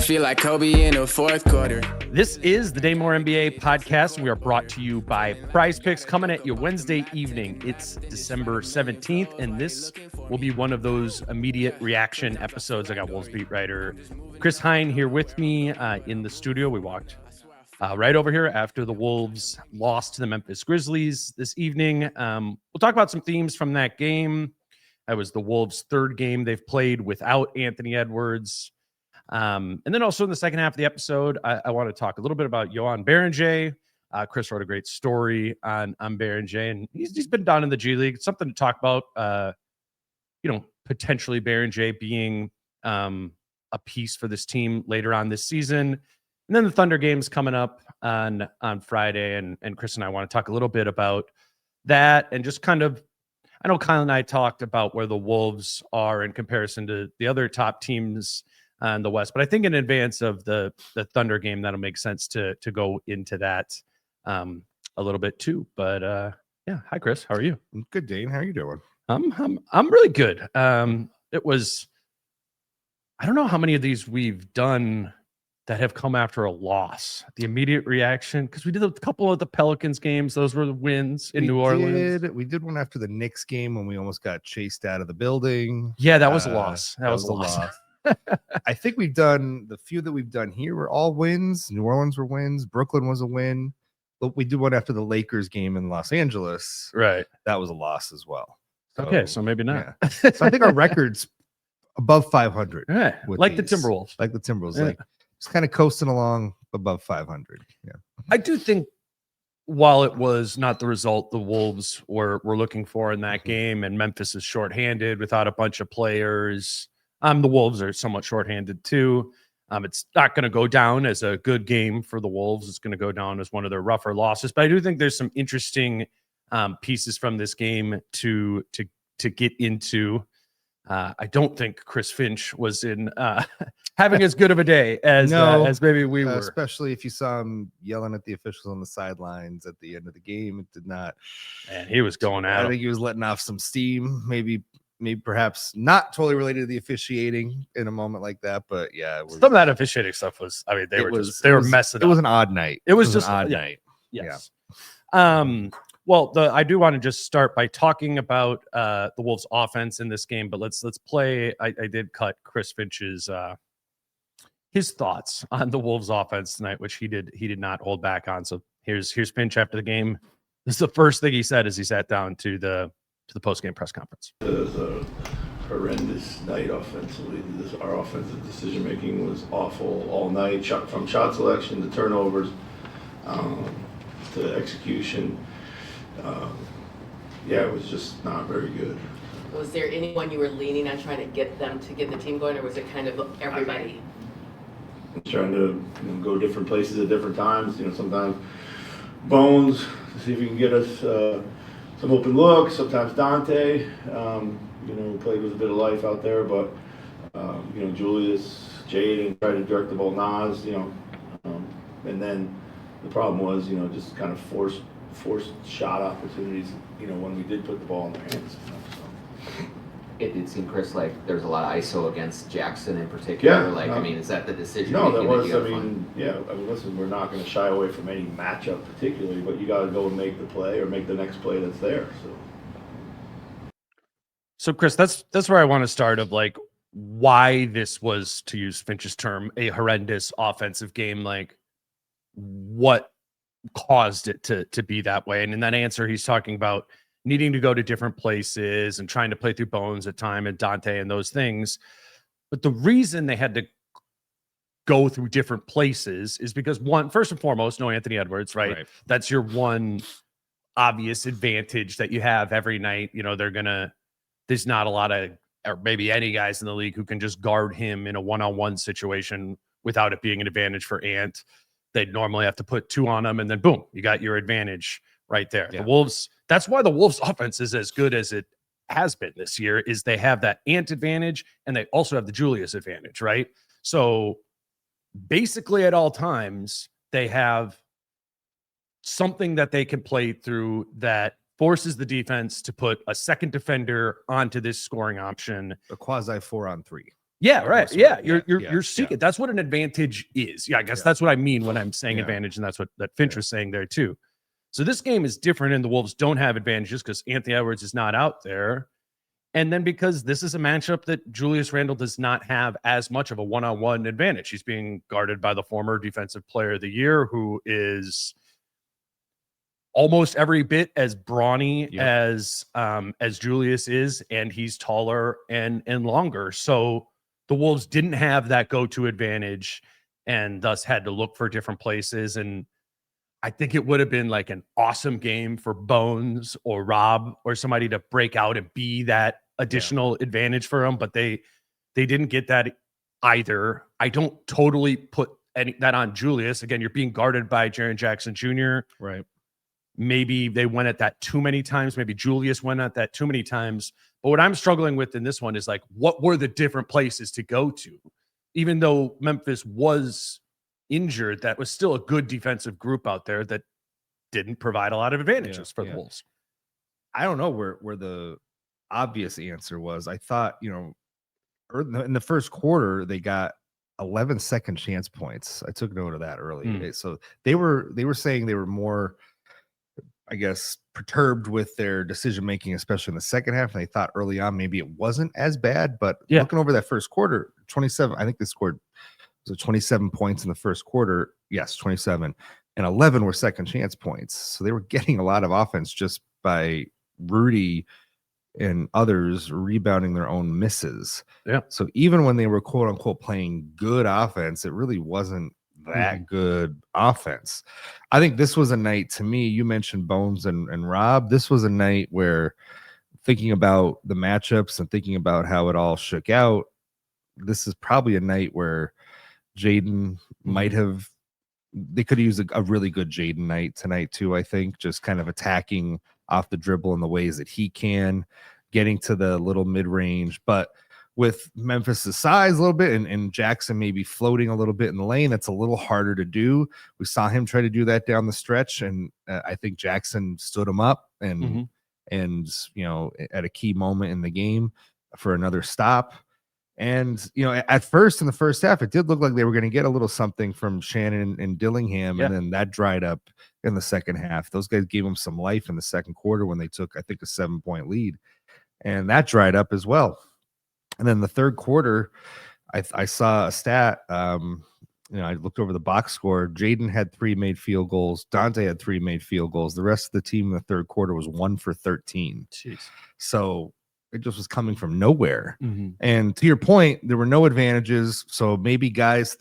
feel like Kobe in the fourth quarter. This is the Day More NBA podcast. We are brought to you by Prize Picks, coming at you Wednesday evening. It's December 17th, and this will be one of those immediate reaction episodes. I got Wolves beat writer Chris Hyland here with me in the studio. We walked right over here after the Wolves lost to the Memphis Grizzlies this evening. We'll talk about some themes from that game. That was the Wolves' third game they've played without Anthony Edwards. And then also in the second half of the episode, I want to talk a little bit about Joan Beringer. Chris wrote a great story on Beringer, and he's been down in the G League. It's something to talk about, potentially Beringer being a piece for this team later on this season. And then the Thunder game's coming up on Friday, and Chris and I want to talk a little bit about that and just kind of, I know Kyle and I talked about where the Wolves are in comparison to the other top teams in the West, but I think in advance of the Thunder game, that'll make sense to go into that a little bit too. But yeah, hi Chris, how are you? I'm good, Dane. How are you doing? I'm really good. It was, I don't know how many of these we've done that have come after a loss. The immediate reaction, because we did a couple of the Pelicans games; those were the wins in New Orleans. We did one after the Knicks game when we almost got chased out of the building. Yeah, that was a loss. That was a loss. I think we've done the few that we've done here were all wins. New Orleans were wins. Brooklyn was a win. But we did one after the Lakers game in Los Angeles. Right. That was a loss as well. So, okay, so maybe not. Yeah. So I think our record's above 500. Yeah, like these. The Timberwolves. Like the Timberwolves. Yeah. Like just kind of coasting along above 500. Yeah. I do think while it was not the result the Wolves were looking for in that game, and Memphis is shorthanded without a bunch of players. The Wolves are somewhat shorthanded too. It's not going to go down as a good game for the Wolves. It's going to go down as one of their rougher losses. But I do think there's some interesting pieces from this game to get into. I don't think Chris Finch was in having as good of a day as maybe we were. Especially if you saw him yelling at the officials on the sidelines at the end of the game. It did not. And he was going out. I think he was letting off some steam. Maybe perhaps not totally related to the officiating in a moment like that, but yeah, some of that officiating stuff was, I mean, they were messing up. It was an odd night. It was just an odd night. Yes. Yeah. Well, I do want to just start by talking about the Wolves offense in this game, but let's play. I did cut Chris Finch's his thoughts on the Wolves offense tonight, which he did not hold back on. So here's Finch after the game. This is the first thing he said as he sat down to the post-game press conference. It was a horrendous night offensively. Our offensive decision-making was awful all night, from shot selection to turnovers to execution. It was just not very good. Was there anyone you were leaning on trying to get the team going, or was it kind of everybody? Trying to go different places at different times. Sometimes Bones to see if he can get us some open looks. Sometimes Dante, played with a bit of life out there, but Julius, Jade, and tried to direct the ball. Nas, and then the problem was, just kind of forced shot opportunities. When we did put the ball in their hands. It did seem, Chris, like there's a lot of ISO against Jackson in particular. Yeah, is that the decision? No, that was. Listen, we're not going to shy away from any matchup particularly, but you got to go and make the play or make the next play that's there. So Chris, that's where I want to start. Of like why this was, to use Finch's term, a horrendous offensive game. Like what caused it to be that way? And in that answer, he's talking about needing to go to different places and trying to play through Bones at time and Dante and those things. But the reason they had to go through different places is because first and foremost, no Anthony Edwards, right? That's your one obvious advantage that you have every night. There's not a lot of, or maybe any guys in the league who can just guard him in a one-on-one situation without it being an advantage for Ant. They'd normally have to put two on him, and then boom, you got your advantage right there. Yeah. The Wolves, that's why the Wolves offense is as good as it has been this year, is they have that Ant advantage and they also have the Julius advantage, right? So basically at all times, they have something that they can play through that forces the defense to put a second defender onto this scoring option. A quasi 4-on-3. Yeah, right. Most of Yeah, it. you're seeking. That's what an advantage is. Yeah, I guess that's what I mean when I'm saying advantage, and that's what that Finch was saying there too. So this game is different, and the Wolves don't have advantages because Anthony Edwards is not out there, and then because this is a matchup that Julius Randle does not have as much of a one-on-one advantage. He's being guarded by the former Defensive Player of the Year, who is almost every bit as brawny as Julius is, and he's taller and longer. So the Wolves didn't have that go-to advantage and thus had to look for different places. And I think it would have been like an awesome game for Bones or Rob or somebody to break out and be that additional advantage for them, but they didn't get that either. I don't totally put that on Julius. Again, you're being guarded by Jaren Jackson Jr. Right. Maybe they went at that too many times. Maybe Julius went at that too many times. But what I'm struggling with in this one is like, what were the different places to go to? Even though Memphis was injured, that was still a good defensive group out there that didn't provide a lot of advantages for the Wolves. I don't know where the obvious answer was. I thought, in the first quarter, they got 11 second chance points. I took note of that early. So they were saying they were more, I guess, perturbed with their decision making, especially in the second half. And they thought early on maybe it wasn't as bad. But looking over that first quarter, 27, I think they scored 27 points in the first quarter. Yes, 27. And 11 were second chance points. So they were getting a lot of offense just by Rudy and others rebounding their own misses. Yeah. So even when they were quote unquote playing good offense, it really wasn't that good offense. I think this was a night, to me, you mentioned Bones and Rob. This was a night where, thinking about the matchups and thinking about how it all shook out, this is probably a night where Jaden might have, they could have used a really good Jaden night tonight too, I think, just kind of attacking off the dribble in the ways that he can, getting to the little mid-range. But with Memphis's size a little bit and Jackson maybe floating a little bit in the lane, that's a little harder to do. We saw him try to do that down the stretch, and I think Jackson stood him up and at a key moment in the game for another stop. And at first in the first half, it did look like they were going to get a little something from Shannon and Dillingham, and then that dried up in the second half. Those guys gave them some life in the second quarter when they took, I think, a 7-point lead, and that dried up as well. And then the third quarter, I saw a stat. I looked over the box score. Jaden had 3 made field goals. Dante had 3 made field goals. The rest of the team in the third quarter was 1 for 13. Jeez. So it just was coming from nowhere. And to your point, there were no advantages. So maybe guys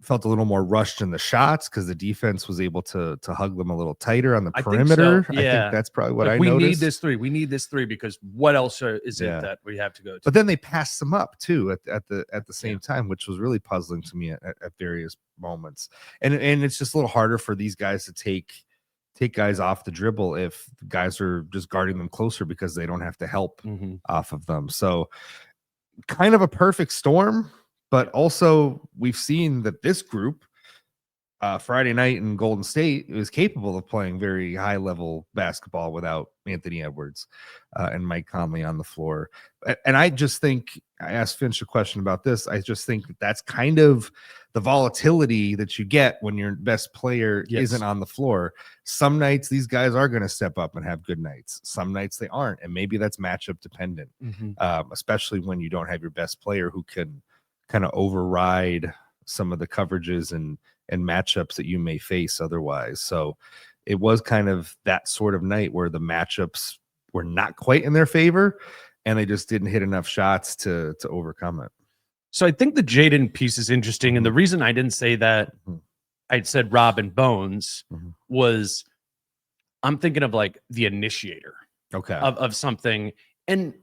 felt a little more rushed in the shots because the defense was able to hug them a little tighter on the perimeter. I think I think that's probably what I we noticed. need this 3. We need this 3 because what else is it that we have to go to? But then they passed them up too at the same time, which was really puzzling to me at various moments. And it's just a little harder for these guys to take guys off the dribble if guys are just guarding them closer because they don't have to help off of them. So kind of a perfect storm. But also, we've seen that this group, Friday night in Golden State, is capable of playing very high-level basketball without Anthony Edwards and Mike Conley on the floor. And I just think, I asked Finch a question about this, I just think that's kind of the volatility that you get when your best player isn't on the floor. Some nights, these guys are going to step up and have good nights. Some nights they aren't, and maybe that's matchup dependent, especially when you don't have your best player who can kind of override some of the coverages and matchups that you may face otherwise. So it was kind of that sort of night where the matchups were not quite in their favor and they just didn't hit enough shots to overcome it. So I think the Jaden piece is interesting. And the reason I didn't say that, I said Rob and Bones, was I'm thinking of like the initiator of something. And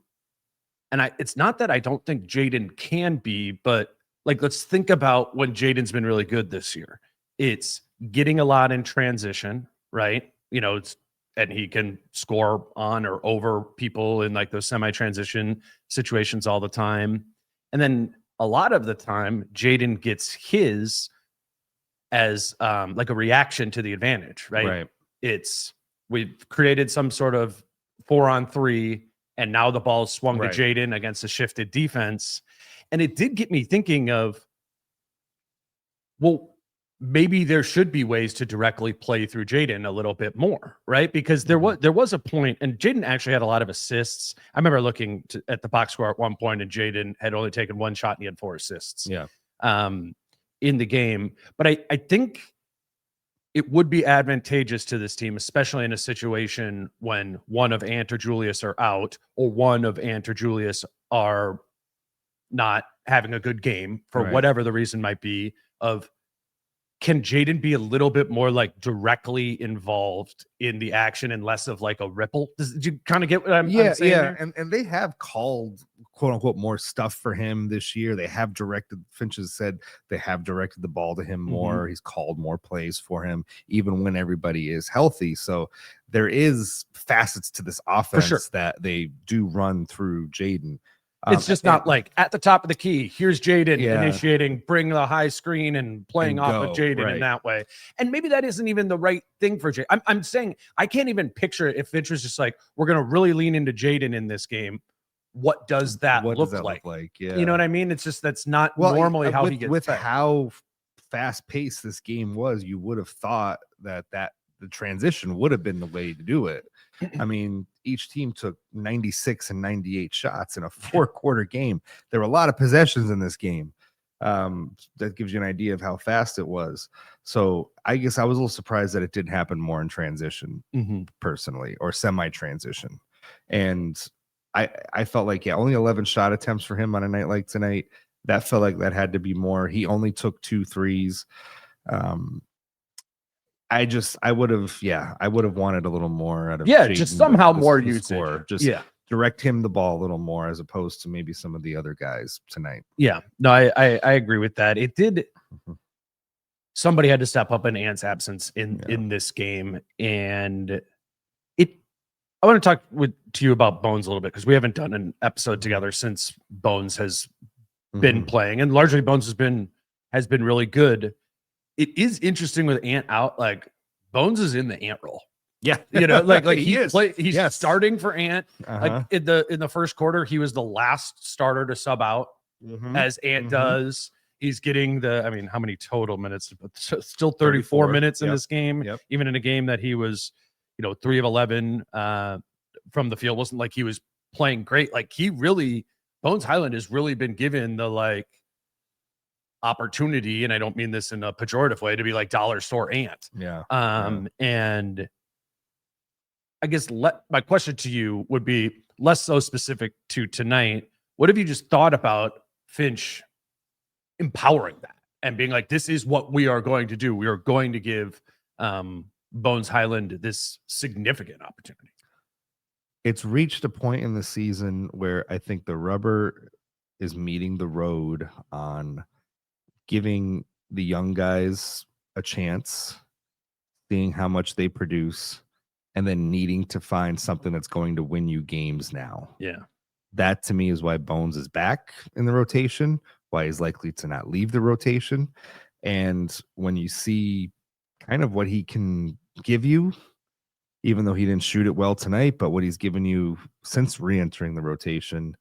it's not that I don't think Jaden can be, but like, let's think about when Jaden's been really good this year. It's getting a lot in transition, right? And he can score on or over people in like those semi-transition situations all the time. And then a lot of the time, Jaden gets his as like a reaction to the advantage, right? Right. We've created some sort of 4-on-3, and now the ball swung Right. to Jaden against a shifted defense. And it did get me thinking of, well, maybe there should be ways to directly play through Jaden a little bit more, right? Because there was a point, and Jaden actually had a lot of assists. I remember looking at the box score at one point, and Jaden had only taken one shot and he had 4 assists. Yeah. In the game. But I think it would be advantageous to this team, especially in a situation when one of Ant or Julius are out, or one of Ant or Julius are not having a good game for Right. whatever the reason might be, of can Jaden be a little bit more like directly involved in the action and less of like a ripple? Did you kind of get what I'm saying there? And they have called quote unquote more stuff for him this year. They have directed, Finch has said they have directed the ball to him more. He's called more plays for him, even when everybody is healthy. So there is facets to this offense that they do run through Jaden. It's just not like at the top of the key, here's Jaden initiating, bring the high screen and playing off of Jaden in that way. And maybe that isn't even the right thing for Jaden. I'm saying I can't even picture it if Finch was just like, we're going to really lean into Jaden in this game. What does that look like? Yeah. You know what I mean? It's just, that's not normally how he gets with fed. how fast paced this game was, you would have thought that the transition would have been the way to do it. I mean, each team took 96 and 98 shots in a 4-quarter game. There were a lot of possessions in this game. That gives you an idea of how fast it was. So I guess I was a little surprised that it didn't happen more in transition personally, or semi-transition. And I felt like, only 11 shot attempts for him on a night like tonight. That felt like that had to be more. He only took 2 threes. I would have wanted a little more out of Jaden, just somehow more usage. usage. Just direct him the ball a little more, as opposed to maybe some of the other guys tonight. Yeah, no, I agree with that. It did. Somebody had to step up in Ant's absence in this game, and I want to talk to you about Bones a little bit, because we haven't done an episode together since Bones has been playing, and largely Bones has been really good. It is interesting with Ant out, like Bones is in the Ant role. Yeah, like he's starting for Ant. Like in the first quarter, he was the last starter to sub out, as Ant does. He's getting how many total minutes? Still 34 minutes in this game. Even in a game that he was, 3 of 11 from the field. Wasn't like he was playing great. Like Bones Hyland has really been given the opportunity, and I don't mean this in a pejorative way, to be like dollar store Ant. And I guess my question to you would be less so specific to tonight. What have you just thought about Finch empowering that and being like, this is what we are going to do? We are going to give Bones Hyland this significant opportunity. It's reached a point in the season where I think the rubber is meeting the road on giving the young guys a chance, seeing how much they produce, and then needing to find something that's going to win you games now. Yeah. That to me is why Bones is back in the rotation, why he's likely to not leave the rotation. And when you see kind of what he can give you, even though he didn't shoot it well tonight, but what he's given you since re-entering the rotation,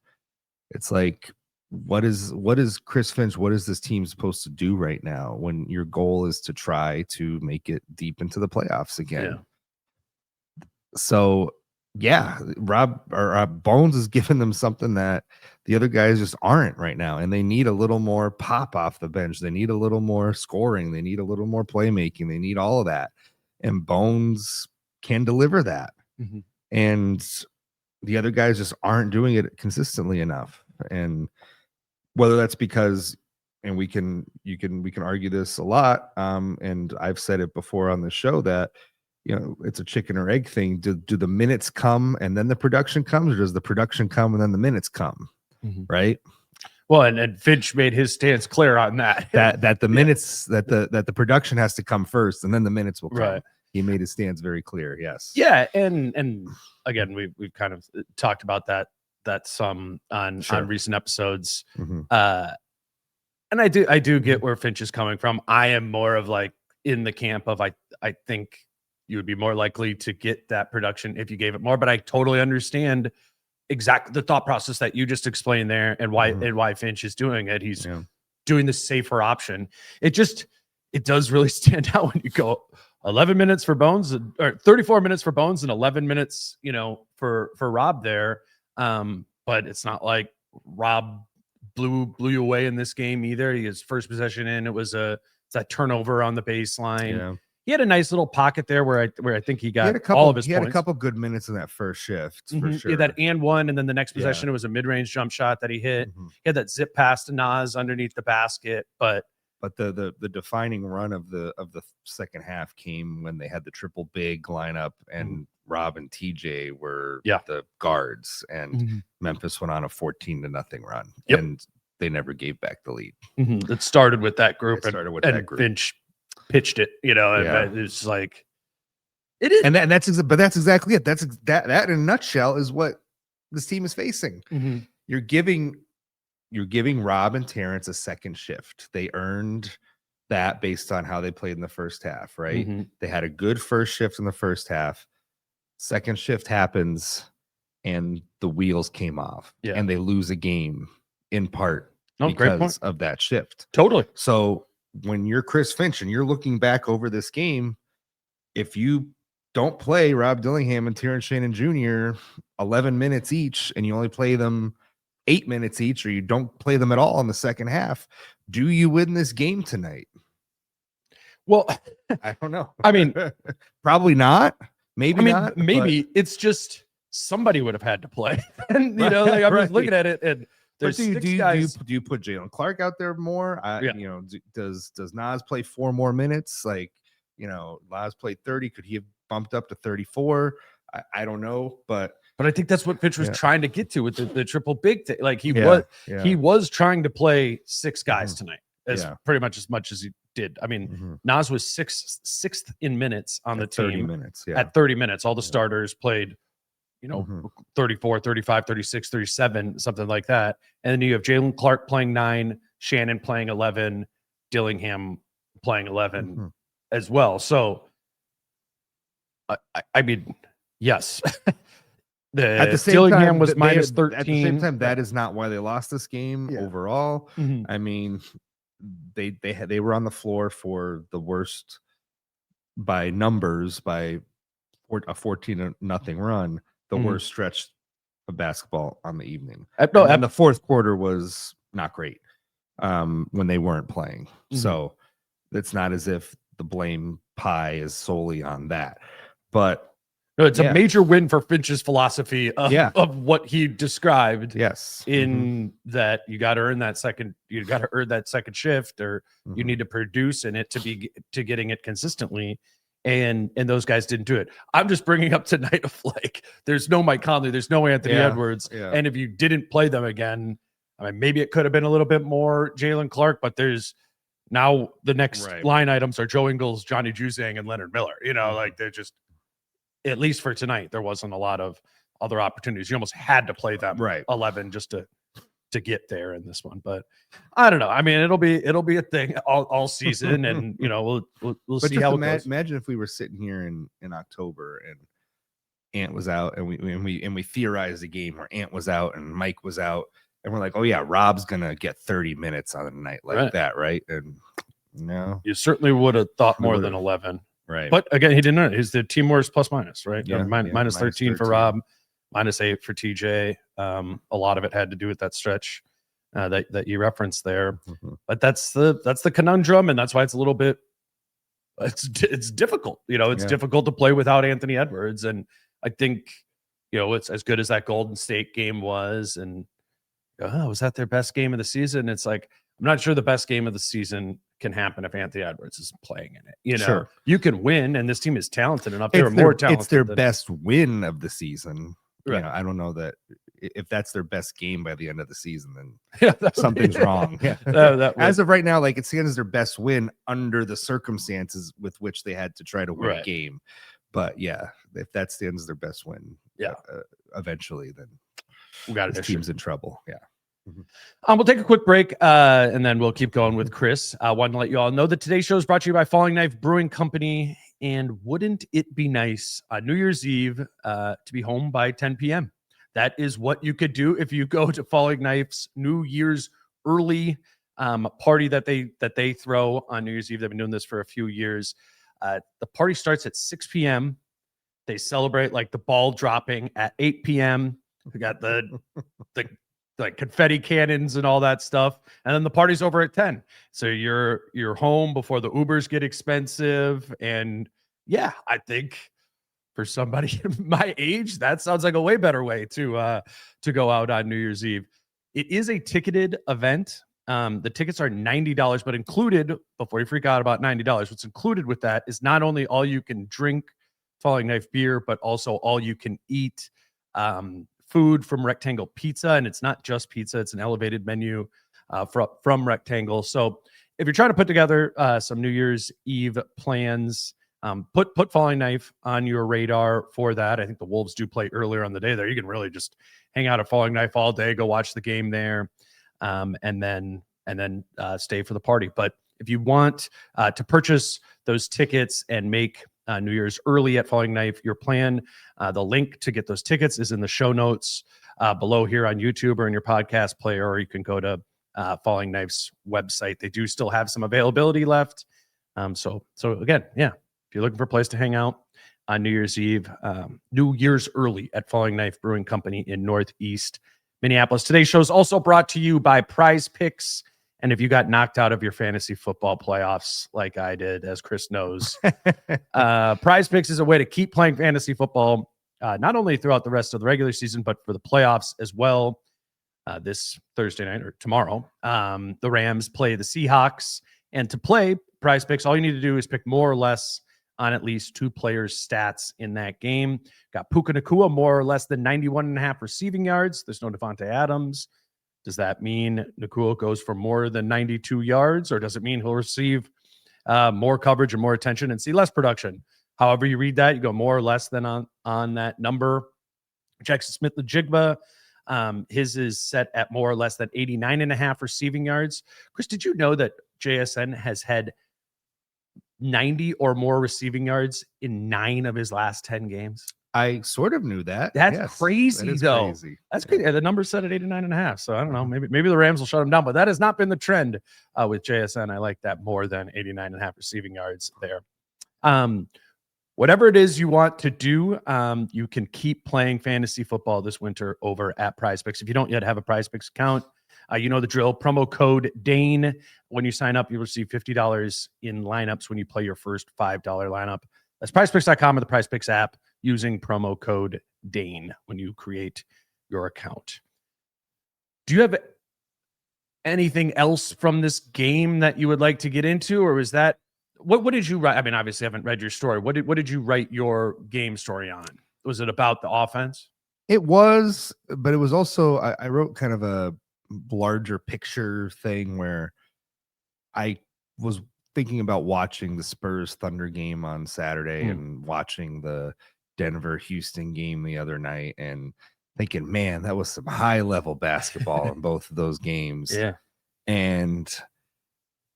it's like, what is Chris Finch? What is this team supposed to do right now when your goal is to try to make it deep into the playoffs again? Yeah. So Bones is giving them something that the other guys just aren't right now, and they need a little more pop off the bench. They need a little more scoring. They need a little more playmaking. They need all of that, and Bones can deliver that. And the other guys just aren't doing it consistently enough. And whether that's because, and we can argue this a lot, and I've said it before on the show, that it's a chicken or egg thing. Do the minutes come and then the production comes, or does the production come and then the minutes come? Right. Well, and Finch made his stance clear on that. that the minutes, that the production has to come first, and then the minutes will come. Right. He made his stance very clear. Yes. Yeah, and again, we've kind of talked about that some on recent episodes. And I do get where Finch is coming from. I am more of like in the camp of I think you would be more likely to get that production if you gave it more, but I totally understand exactly the thought process that you just explained there, and why Finch is doing it. He's doing the safer option. It does really stand out when you go 11 minutes for Bones, or 34 minutes for Bones, and 11 minutes, for Rob there. But it's not like Rob blew you away in this game either. His first possession in, it's that turnover on the baseline. Yeah. He had a nice little pocket there where I think he got all of his points. He had a couple good minutes in that first shift for sure. Yeah, that and one, and then the next possession it was a mid-range jump shot that he hit. He had that zip pass to Nas underneath the basket, but the defining run of the second half came when they had the triple big lineup, and Rob and TJ were the guards, and Memphis went on a 14-0 run, and they never gave back the lead. It started with that group, and Finch pitched it, and it's like it is, and that's exactly it. That in a nutshell is what this team is facing. You're giving Rob and Terrence a second shift. They earned that based on how they played in the first half, right? They had a good first shift in the first half. Second shift happens, and the wheels came off, and they lose a game in part because of that shift. Totally. So when you're Chris Finch and you're looking back over this game, if you don't play Rob Dillingham and Terrence Shannon Jr. 11 minutes each, and you only play them 8 minutes each, or you don't play them at all in the second half, do you win this game tonight? Well, I don't know. I mean, probably not. Maybe not. Maybe it's just somebody would have had to play. And I'm just looking at it, and there's six guys. Do you put Jalen Clark out there more? Does Nas play 4 more minutes? Nas played 30. Could he have bumped up to 34? I don't know, but I think that's what Finch was trying to get to with the triple big thing. Like he was trying to play 6 guys tonight, pretty much as he did. I mean, Nas was sixth in minutes on the team. 30 minutes. At 30 minutes, all the starters played 34, 35, 36, 37, something like that. And then you have Jalen Clark playing 9, Shannon playing 11, Dillingham playing 11 as well. So, I mean, yes. At the same Dillingham time, was minus 13. At the same time, that is not why they lost this game overall. I mean, they were on the floor for the worst by numbers by a 14-0 run, the worst stretch of basketball on the evening. And the fourth quarter was not great when they weren't playing. So it's not as if the blame pie is solely on that. But no, it's a major win for Finch's philosophy of what he described. Yes. In that you got to earn that second shift, or you need to produce in it to getting it consistently. And those guys didn't do it. I'm just bringing up tonight of there's no Mike Conley, there's no Anthony Edwards. And if you didn't play them again, I mean, maybe it could have been a little bit more Jalen Clark, but there's now the next line items are Joe Ingles, Johnny Juzang, and Leonard Miller. They're just, at least for tonight, there wasn't a lot of other opportunities. You almost had to play them 11 just to get there in this one. But I don't know. I mean, it'll be a thing all season, and we'll see how it goes. Imagine if we were sitting here in October and Ant was out, and we theorized a game where Ant was out and Mike was out, and we're like, oh yeah, Rob's gonna get 30 minutes on a night like that, right? And no, you certainly would have thought more than 11. Right. But again, he didn't earn it. He's the team worst plus minus, right? Yeah, minus 13 for Rob, minus 8 for TJ. A lot of it had to do with that stretch that you referenced there. But that's the conundrum, and that's why it's a little bit it's difficult. It's difficult to play without Anthony Edwards. And I think, it's as good as that Golden State game was, and was that their best game of the season? It's like, I'm not sure the best game of the season can happen if Anthony Edwards isn't playing in it. Sure. You can win, and this team is talented enough. They're more talented. It's their best win of the season. Right. I don't know that if that's their best game by the end of the season, then something's wrong. As of right now, it stands as their best win under the circumstances with which they had to try to win a game. But if that stands as their best win, eventually, then we got this team's in trouble. We'll take a quick break, and then we'll keep going with Chris. I wanted to let you all know that today's show is brought to you by Falling Knife Brewing Company. And wouldn't it be nice on New Year's Eve to be home by 10 p.m.? that is what you could do if you go to Falling Knife's New Year's early party that they throw on New Year's Eve. They've been doing this for a few years. The party starts at 6 p.m. They celebrate like the ball dropping at 8 p.m. We got the like confetti cannons and all that stuff, and then the party's over at 10. So you're home before the Ubers get expensive. And yeah, I think for somebody my age, that sounds like a way better way to go out on New Year's Eve. It is a ticketed event. The tickets are $90, but included, before you freak out about $90, what's included with that is not only all you can drink Falling Knife beer, but also all you can eat food from Rectangle Pizza. And it's not just pizza, it's an elevated menu from Rectangle. So if you're trying to put together some New Year's Eve plans, put Falling Knife on your radar for that. I think the Wolves do play earlier on the day there. You can really just hang out at Falling Knife all day, go watch the game there, and then stay for the party. But if you want to purchase those tickets and make New Year's early at Falling Knife your plan, the link to get those tickets is in the show notes below here on YouTube or in your podcast player, or you can go to Falling Knife's website. They do still have some availability left. So again, yeah, if you're looking for a place to hang out on New Year's Eve, New Year's early at Falling Knife Brewing Company in Northeast Minneapolis. Today's show is also brought to you by Prize Picks. And if you got knocked out of your fantasy football playoffs like I did, as Chris knows, Prize Picks is a way to keep playing fantasy football, not only throughout the rest of the regular season, but for the playoffs as well. This Thursday night or tomorrow, the Rams play the Seahawks. And to play Prize Picks, all you need to do is pick more or less on at least two players' stats in that game. Got Puka Nacua, more or less than 91.5 receiving yards. There's no Devontae Adams. Does that mean Nacua goes for more than 92 yards, or does it mean he'll receive more coverage and more attention and see less production? However you read that, you go more or less than on that number. Jackson Smith-Njigba, his is set at more or less than 89.5 receiving yards. Chris, did you know that JSN has had 90 or more receiving yards in 9 of his last 10 games? I sort of knew that. That's crazy, though. Crazy. That's good. Yeah, the number's set at 89.5. So I don't know. Maybe the Rams will shut him down, but that has not been the trend with JSN. I like that more than 89.5 receiving yards there. Whatever it is you want to do, you can keep playing fantasy football this winter over at Prize Picks. If you don't yet have a Prize Picks account, you know the drill. Promo code Dane. When you sign up, you'll receive $50 in lineups when you play your first $5 lineup. That's prizepicks.com or the Prize Picks app using promo code Dane when you create your account. Do you have anything else from this game that you would like to get into, or is that what did you write? I mean, obviously I haven't read your story. What did you write your game story on? Was it about the offense? It was, but it was also, I wrote kind of a larger picture thing where I was thinking about watching the Spurs Thunder game on Saturday and watching the Denver Houston game the other night and thinking, man, that was some high level basketball in both of those games. Yeah. And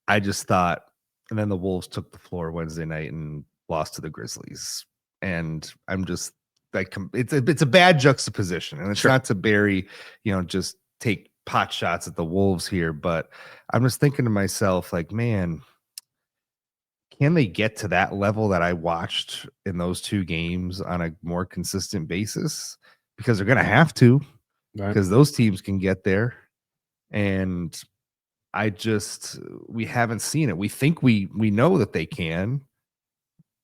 I just thought, and then the Wolves took the floor Wednesday night and lost to the Grizzlies. And I'm just like, it's a bad juxtaposition, and it's not to bury, just take pot shots at the Wolves here, but I'm just thinking to myself, like, man, can they get to that level that I watched in those two games on a more consistent basis? Because they're going to have to, because those teams can get there. And we haven't seen it. We think we know that they can,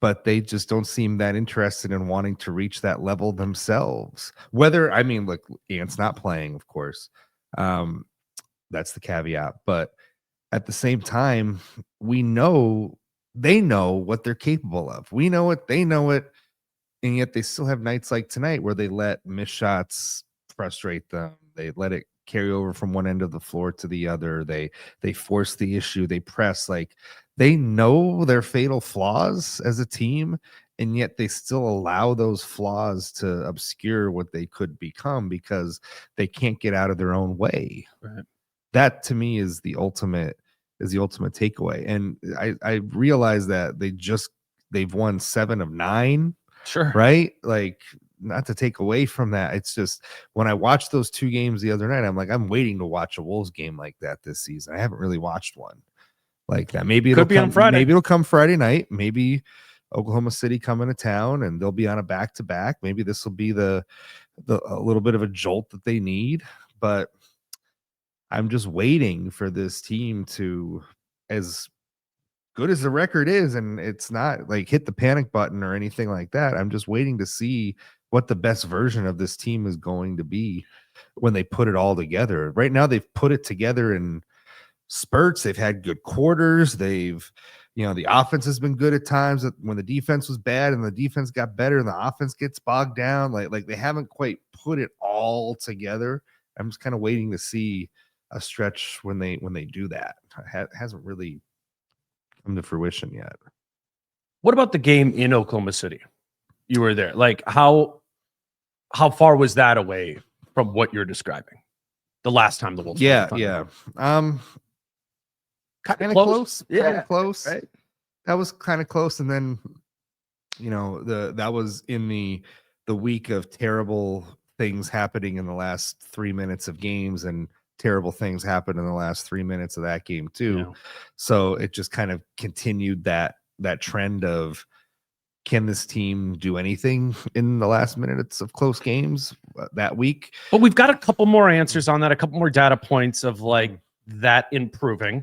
but they just don't seem that interested in wanting to reach that level themselves. Look, Ant's not playing, of course. That's the caveat. But at the same time, we know they know what they're capable of. We know it, they know it, and yet they still have nights like tonight where they let missed shots frustrate them. They let it carry over from one end of the floor to the other. They force the issue. They press. Like, they know their fatal flaws as a team, and yet they still allow those flaws to obscure what they could become because they can't get out of their own way. Right. That to me is the ultimate takeaway. And I realize that they've won 7 of 9. Sure. Right? Like, not to take away from that. It's just when I watched those 2 games the other night, I'm like, I'm waiting to watch a Wolves game like that this season. I haven't really watched one like that. Maybe it'll Could be on Friday. Maybe it'll come Friday night. Maybe Oklahoma City come into town and they'll be on a back-to-back. Maybe this will be a little bit of a jolt that they need. But I'm just waiting for this team to, as good as the record is, and it's not like hit the panic button or anything like that. I'm just waiting to see what the best version of this team is going to be when they put it all together. Right now, they've put it together in spurts. They've had good quarters. The offense has been good at times when the defense was bad and the defense got better and the offense gets bogged down. Like they haven't quite put it all together. I'm just kind of waiting to see a stretch when they do that. It hasn't really come to fruition yet. What about the game in Oklahoma City? You were there. Like how far was that away from what you're describing? The last time the Wolves. Yeah. Kind of close. Yeah. Kind of close. Right. That was kind of close. And then, that was in the week of terrible things happening in the last 3 minutes of games, and terrible things happened in the last 3 minutes of that game too. Yeah. So it just kind of continued that trend of, can this team do anything in the last minutes of close games that week? But we've got a couple more answers on that, a couple more data points of like that improving.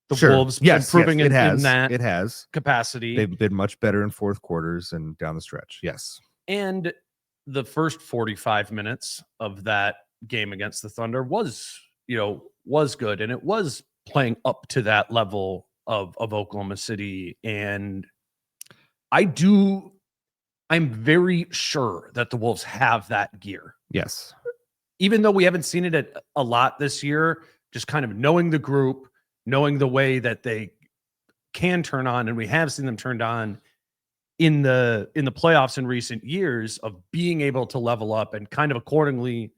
The Wolves improving in that capacity. They've been much better in fourth quarters and down the stretch. Yes. And the first 45 minutes of that game against the Thunder was good, and it was playing up to that level of Oklahoma City. And I'm very sure that the Wolves have that gear. Yes. Even though we haven't seen it a lot this year, just kind of knowing the group, knowing the way that they can turn on, and we have seen them turned on in the playoffs in recent years, of being able to level up and kind of accordingly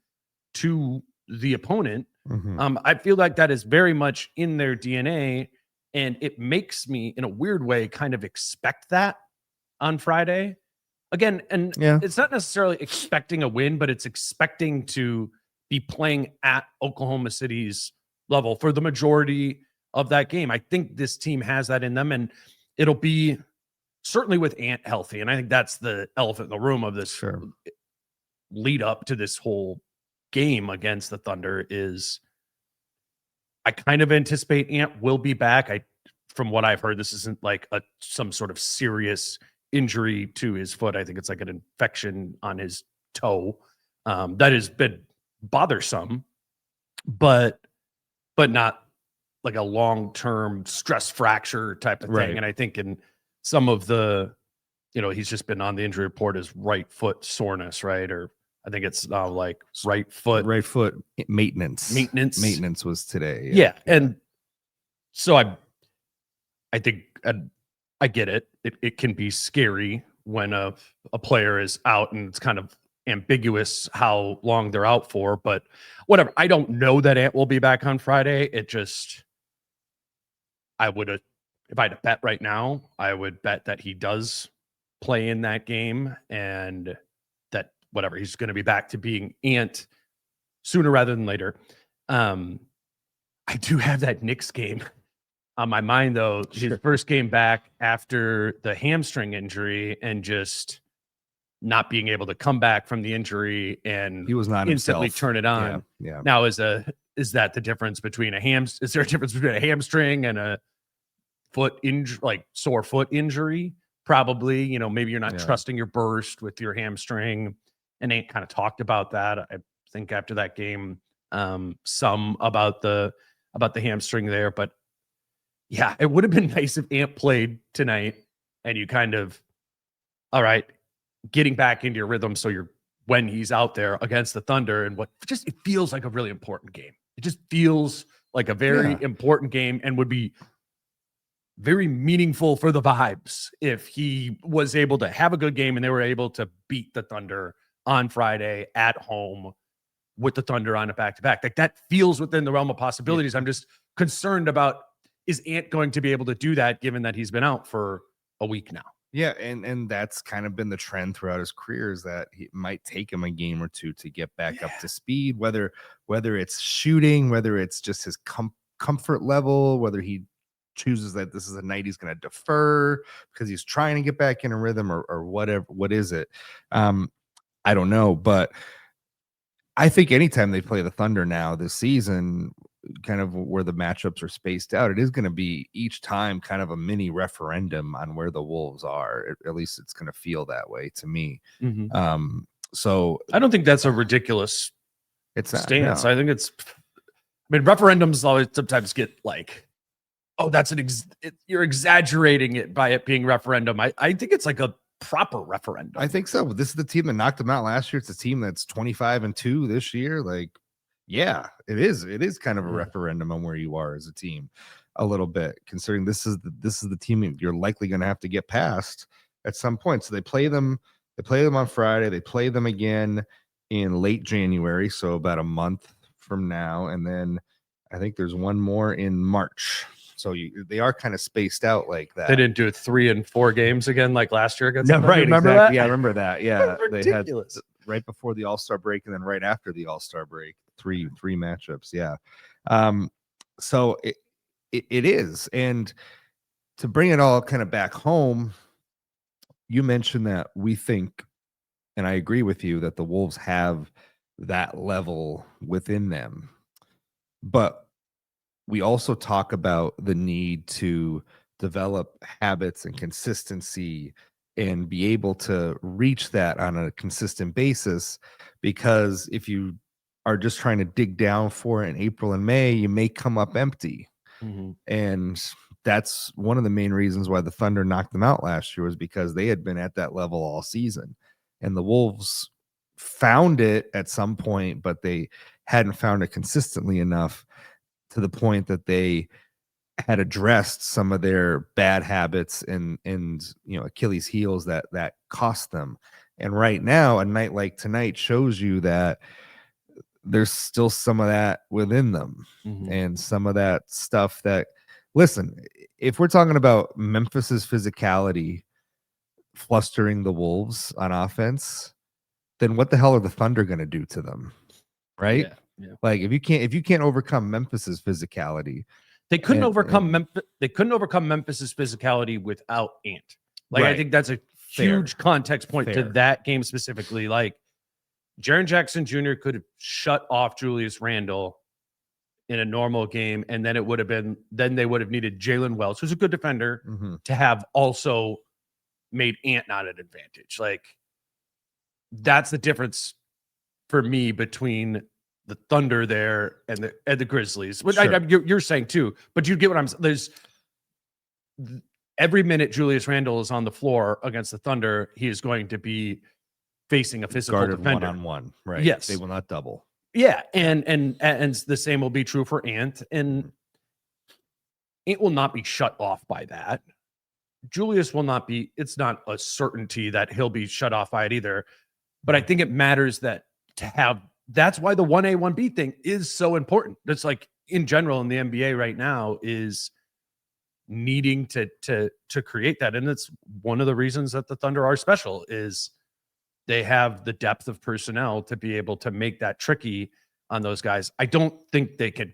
to the opponent. Mm-hmm. I feel like that is very much in their DNA, and it makes me, in a weird way, kind of expect that on Friday again. And it's not necessarily expecting a win, but it's expecting to be playing at Oklahoma City's level for the majority of that game. I think this team has that in them, and it'll be certainly with Ant healthy. And I think that's the elephant in the room of this lead up to this whole game against the Thunder. Is I kind of anticipate Ant will be back. From what I've heard, this isn't like some sort of serious injury to his foot. I think it's like an infection on his toe that has been bothersome, but not like a long-term stress fracture type of thing. Right. And I think in some of the, he's just been on the injury report as right foot soreness, right? Or I think it's now like right foot maintenance. Maintenance was today. Yeah. And so I think I get it. It can be scary when a player is out, and it's kind of ambiguous how long they're out for, but whatever. I don't know that Ant will be back on Friday. I would have, if I had to bet right now, I would bet that he does play in that game, and that whatever, he's going to be back to being Ant sooner rather than later. I do have that Knicks game on my mind, though. His first game back after the hamstring injury, and just not being able to come back from the injury, and he was not instantly himself. Turn it on. Yeah. Now, is that the difference between is there a difference between a hamstring and a foot injury, like sore foot injury? Probably. Maybe you're not trusting your burst with your hamstring, and Ant kind of talked about that, I think, after that game, some about the hamstring there. But yeah, it would have been nice if Ant played tonight, and you kind of, all right, getting back into your rhythm, so you're, when he's out there against the Thunder, and it feels like a really important game. It just feels like a very important game, and would be very meaningful for the vibes if he was able to have a good game and they were able to beat the Thunder on Friday at home with the Thunder on a back-to-back. Like, that feels within the realm of possibilities. I'm just concerned about, is Ant going to be able to do that, given that he's been out for a week now? Yeah, and that's kind of been the trend throughout his career, is that it might take him a game or two to get back up to speed, whether it's shooting, whether it's just his comfort level, whether he chooses that this is a night he's going to defer because he's trying to get back in a rhythm, or whatever. What is it? I don't know, but I think anytime they play the Thunder now this season, kind of where the matchups are spaced out, it is going to be each time kind of a mini referendum on where the Wolves are. At least it's going to feel that way to me. So I don't think that's a ridiculous it's not, stance. no. I think it's, I mean, referendums always sometimes get like, oh, that's you're exaggerating it by it being referendum. I think it's like a proper referendum. I think so. This is the team that knocked them out last year. It's a team that's 25-2 this year. Like, yeah, it is. It is kind of a referendum on where you are as a team, a little bit, considering this is the team you're likely going to have to get past at some point. So they play them on Friday. They play them again in late January, so about a month from now, and then I think there's one more in March. So they are kind of spaced out like that. They didn't do 3 and 4 games again like last year against. No, right? Remember Exactly. that? Yeah, I remember that. Yeah, they had Ridiculous. right before the All-Star break and then right after the All-Star break, three matchups. Yeah. So it is. And to bring it all kind of back home, you mentioned that we think, and I agree with you, that the Wolves have that level within them. But we also talk about the need to develop habits and consistency and be able to reach that on a consistent basis, because if you are just trying to dig down for it in April and May, you may come up empty. And that's one of the main reasons why the Thunder knocked them out last year, was because they had been at that level all season, and the Wolves found it at some point, but they hadn't found it consistently enough to the point that they had addressed some of their bad habits and Achilles heels that cost them. And right now, a night like tonight shows you that there's still some of that within them, and some of that stuff that, listen, if we're talking about Memphis's physicality flustering the Wolves on offense, then what the hell are the Thunder going to do to them? Right? Yeah. Like if you can't overcome Memphis's physicality, They couldn't overcome Memphis. They couldn't overcome Memphis's physicality without Ant. Like, I think that's a huge context point to that game specifically. Like, Jaren Jackson Jr. could have shut off Julius Randle in a normal game, and then they would have needed Jalen Wells, who's a good defender, to have also made Ant not an advantage. Like, that's the difference for me between the Thunder there and the Grizzlies, which you're saying too, but you get what I'm saying. There's every minute Julius Randle is on the floor against the Thunder, he is going to be facing a physical guarded defender one-on-one, right? Yes, they will not double. Yeah, and the same will be true for Ant, and Ant will not be shut off by that. Julius will not be. It's not a certainty that he'll be shut off by it either. But I think it matters that to have. That's why the 1A, 1B thing is so important. It's like in general in the NBA right now is needing to create that. And it's one of the reasons that the Thunder are special is they have the depth of personnel to be able to make that tricky on those guys. I don't think they can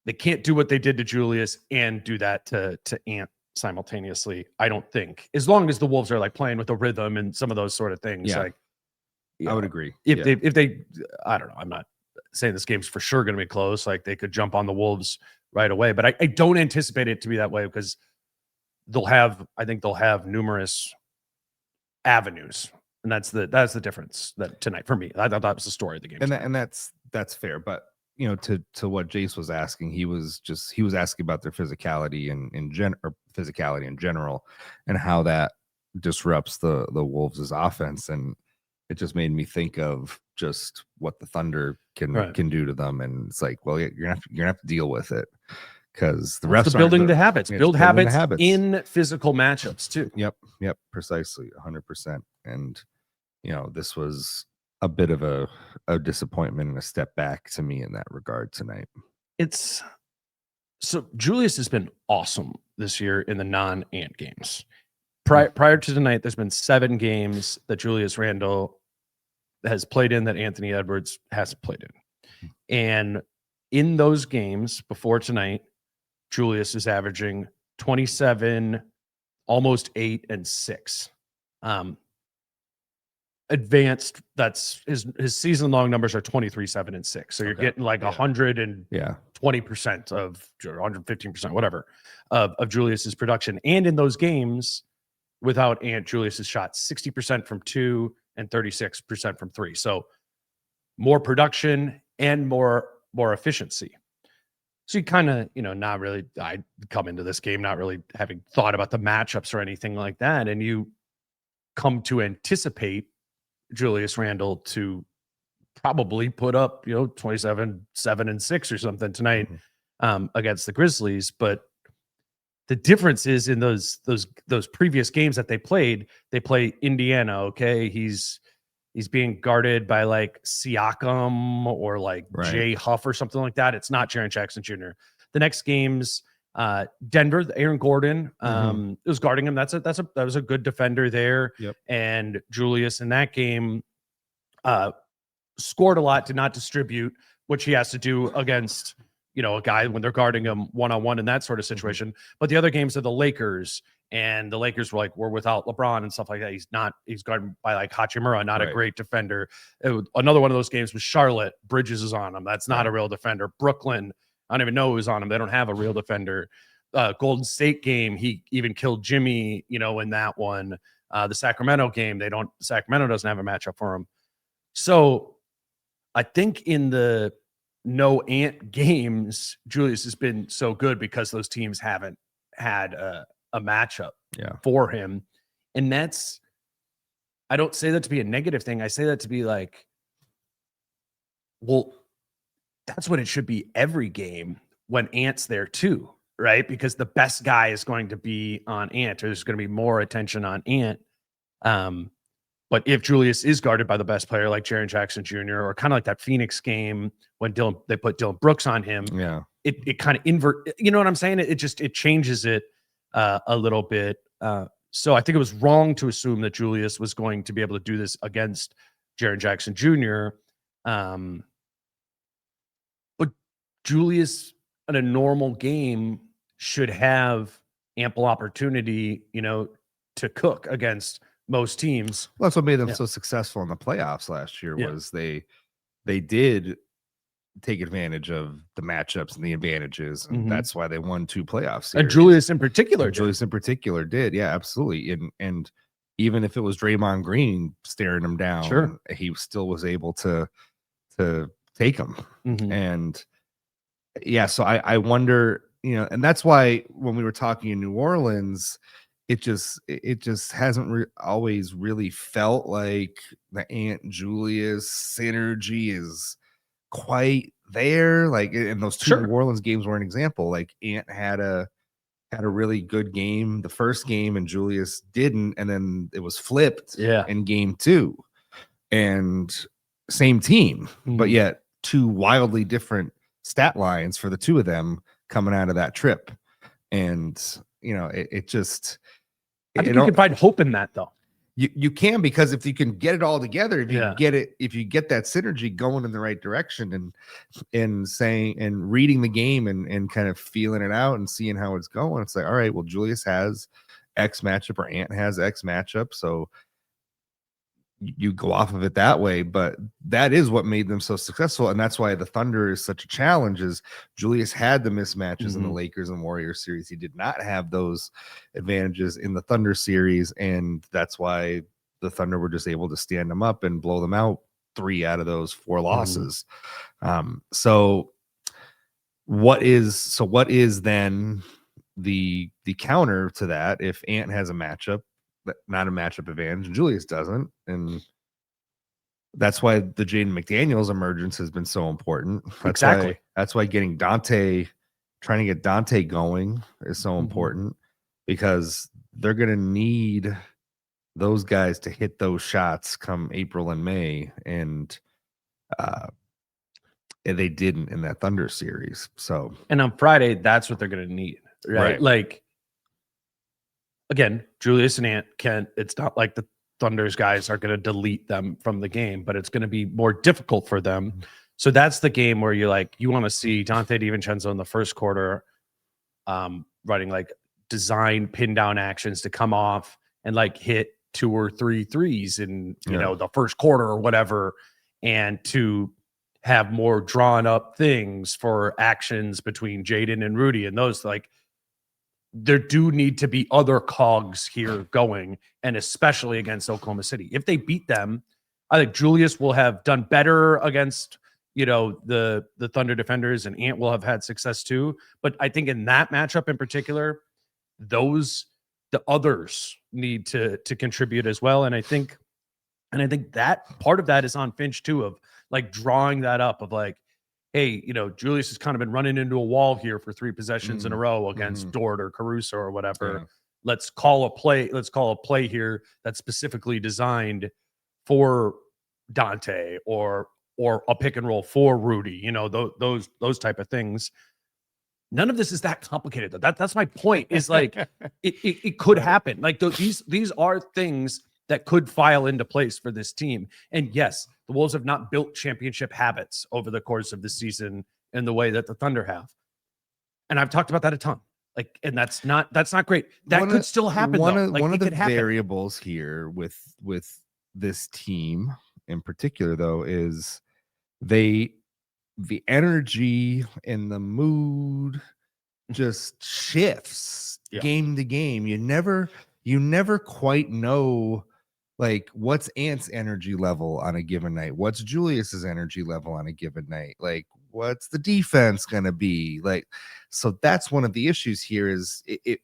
they can't do what they did to Julius and do that to Ant simultaneously. I don't think, as long as the Wolves are like playing with a rhythm and some of those sort of things. Yeah. Like, I would agree. If they, I don't know. I'm not saying this game's for sure going to be close. Like they could jump on the Wolves right away, but I don't anticipate it to be that way because I think they'll have numerous avenues, and that's the difference that tonight for me. I thought that was the story of the game, and that's fair. But to what Jace was asking, he was asking about their physicality or physicality in general, and how that disrupts the Wolves' offense. And it just made me think of just what the Thunder can do to them. And it's like, well, you're gonna have to deal with it because the refs are building the habits. Build habits in physical matchups too. Yep, precisely, 100%. And this was a bit of a disappointment and a step back to me in that regard tonight. It's So Julius has been awesome this year in the non-Ant games. Prior to tonight, there's been 7 games that Julius Randle has played in that Anthony Edwards hasn't played in. And in those games before tonight, Julius is averaging 27, almost 8 and 6. Advanced, that's his season long numbers are 23, 7 and 6. So you're getting like 120% of, or 115%, whatever, of Julius's production. And in those games without Ant, Julius has shot 60% from 2 and 36% from 3. So more production and more efficiency. So you kind of, not really, I come into this game not really having thought about the matchups or anything like that. And you come to anticipate Julius Randle to probably put up, 27, 7 and 6 or something tonight against the Grizzlies. But the difference is in those previous games that they play Indiana. Okay. He's being guarded by like Siakam or like Jay Huff or something like that. It's not Jaren Jackson Jr. The next game's Denver, Aaron Gordon was guarding him. That was a good defender there. Yep. And Julius in that game scored a lot, did not distribute, which he has to do against a guy when they're guarding him one-on-one in that sort of situation. But the other games are the Lakers, and the Lakers were without LeBron and stuff like that. He's guarded by like Hachimura, not a great defender. Another one of those games was Charlotte. Bridges is on him. That's not a real defender. Brooklyn, I don't even know who's on him. They don't have a real defender. Golden State game, he even killed Jimmy, in that one. The Sacramento game, Sacramento doesn't have a matchup for him. So I think in the no Ant games, Julius has been so good because those teams haven't had a matchup for him. And I don't say that to be a negative thing. I say that to be like, well, that's what it should be every game when Ant's there too, right? Because the best guy is going to be on Ant, or there's going to be more attention on Ant. But if Julius is guarded by the best player like Jaren Jackson Jr. or kind of like that Phoenix game when they put Dylan Brooks on him, it kind of invert. You know what I'm saying? It changes it a little bit. So I think it was wrong to assume that Julius was going to be able to do this against Jaren Jackson Jr. But Julius in a normal game should have ample opportunity, to cook against most teams. Well, that's what made them so successful in the playoffs last year was they did take advantage of the matchups and the advantages, and that's why they won 2 playoff series. And Julius in particular did. Yeah, absolutely. And even if it was Draymond Green staring him down, he still was able to take him. And so I wonder, and that's why when we were talking in New Orleans, it just hasn't always really felt like the Ant Julius synergy is quite there. Like in those 2 New Orleans games were an example. Like Ant had a really good game the first game and Julius didn't, and then it was flipped in game 2. And same team, but yet 2 wildly different stat lines for the 2 of them coming out of that trip. And it just, I think you can find hope in that though. You can, because if you can get it all together, if you get that synergy going in the right direction and saying and reading the game and kind of feeling it out and seeing how it's going, it's like, all right, well, Julius has X matchup or Ant has X matchup, so you go off of it that way. But that is what made them so successful, and that's why the Thunder is such a challenge. Is Julius had the mismatches in the Lakers and Warriors series. He did not have those advantages in the Thunder series, and that's why the Thunder were just able to stand them up and blow them out 3 out of those 4 losses. So what is then the counter to that if Ant has a matchup, not a matchup advantage, and Julius doesn't? And that's why the Jaden McDaniels emergence has been so important. That's why getting trying to get Dante going is so important, because they're going to need those guys to hit those shots come April and May. And and they didn't in that Thunder series. So, And on Friday, that's what they're going to need, right? Right. Like, again, Julius and Ant can't, it's not like the Thunder's guys are going to delete them from the game, but it's going to be more difficult for them. So that's the game where you want to see Dante DiVincenzo in the first quarter running like design pin down actions to come off and like hit 2 or 3 threes in, you know, the first quarter or whatever, and to have more drawn up things for actions between Jaden and Rudy, and those, like, there do need to be other cogs here going, and especially against Oklahoma City. If they beat them, I think Julius will have done better against, you know, the Thunder defenders, and Ant will have had success too. But I think in that matchup in particular, the others need to contribute as well. And I think that part of that is on Finch too, of like drawing that up of like, hey, you know, Julius has kind of been running into a wall here for 3 possessions in a row against Dort or Caruso or whatever. Yeah. Let's call a play here that's specifically designed for Dante or a pick and roll for Rudy, you know, those type of things. None of this is that complicated though. That's my point, is like it could happen. Like these are things that could file into place for this team. And yes, the Wolves have not built championship habits over the course of the season in the way that the Thunder have. And I've talked about that a ton. Like, and that's not great. That could still happen. One though. of, like, one of the happen. variables here with this team in particular, though, is the energy and the mood just shifts game to game. You never quite know, like, what's Ant's energy level on a given night, what's Julius's energy level on a given night, like what's the defense gonna be like. So that's one of the issues here, is it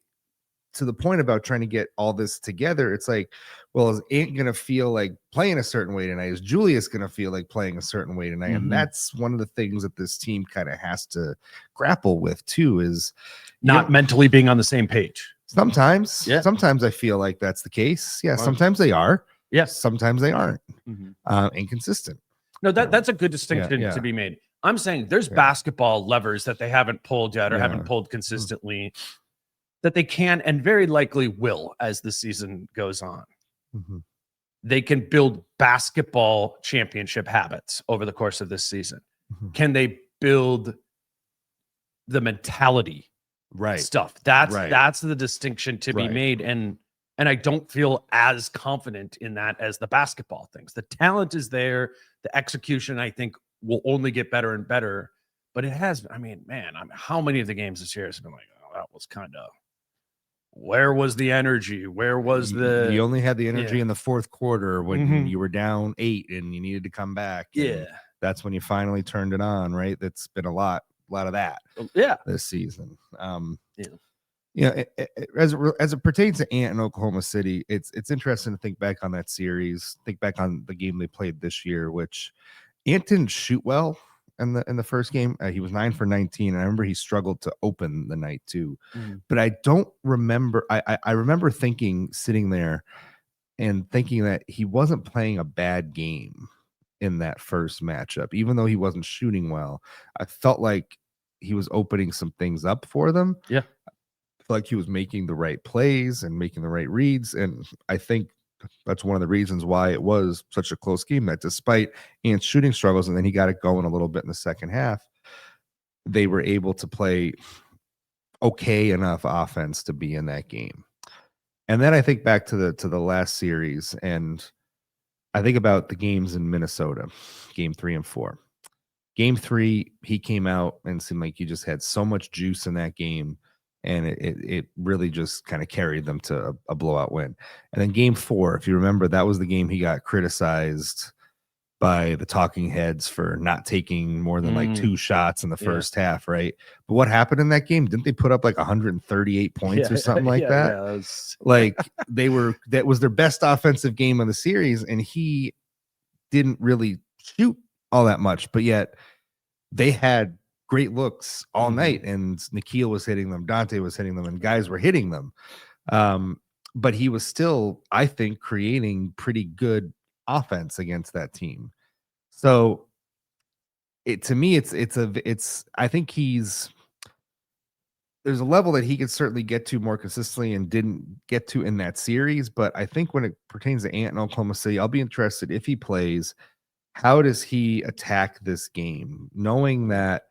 to the point about trying to get all this together. It's like, well, is Ant gonna feel like playing a certain way tonight? Is Julius gonna feel like playing a certain way tonight? And that's one of the things that this team kind of has to grapple with too, is not mentally being on the same page. Sometimes I feel like that's the case. Yeah, sometimes they are. Yes, sometimes they aren't. Inconsistent. No, that's a good distinction to be made. I'm saying there's basketball levers that they haven't pulled yet or haven't pulled consistently that they can and very likely will as the season goes on. They can build basketball championship habits over the course of this season. Can they build the mentality stuff? That's the distinction to be made. And I don't feel as confident in that as the basketball things. The talent is there. The execution, I think, will only get better and better. But it has, I mean, how many of the games this year has been like, oh, that was kind of, where was the energy? Where was you only had the energy in the fourth quarter when you were down 8 and you needed to come back. That's when you finally turned it on, right? That's been a lot of that this season. As it pertains to Ant and Oklahoma City, it's interesting to think back on that series, think back on the game they played this year, which Ant didn't shoot well in the first game. He was 9 for 19. I remember he struggled to open the night too, but I don't remember. I remember sitting there and thinking that he wasn't playing a bad game in that first matchup, even though he wasn't shooting well. I felt like he was opening some things up for them. I felt like he was making the right plays and making the right reads, and I think that's one of the reasons why it was such a close game, that despite Ant's shooting struggles, and then he got it going a little bit in the second half, they were able to play okay enough offense to be in that game. And then I think back to the last series, and I think about the games in Minnesota, game 3 and 4. Game 3, he came out and seemed like he just had so much juice in that game, and it really just kind of carried them to a blowout win. And then game 4, if you remember, that was the game he got criticized by the talking heads for not taking more than like 2 shots in the first half, right? But what happened in that game? Didn't they put up like 138 points or something like that? Like that was their best offensive game of the series, and he didn't really shoot all that much, but yet they had great looks all night, and Nikhil was hitting them, Dante was hitting them, and guys were hitting them. But he was still, I think, creating pretty good offense against that team. So to me, I think there's a level that he could certainly get to more consistently and didn't get to in that series. But I think when it pertains to Ant and Oklahoma City, I'll be interested if he plays. How does he attack this game, knowing that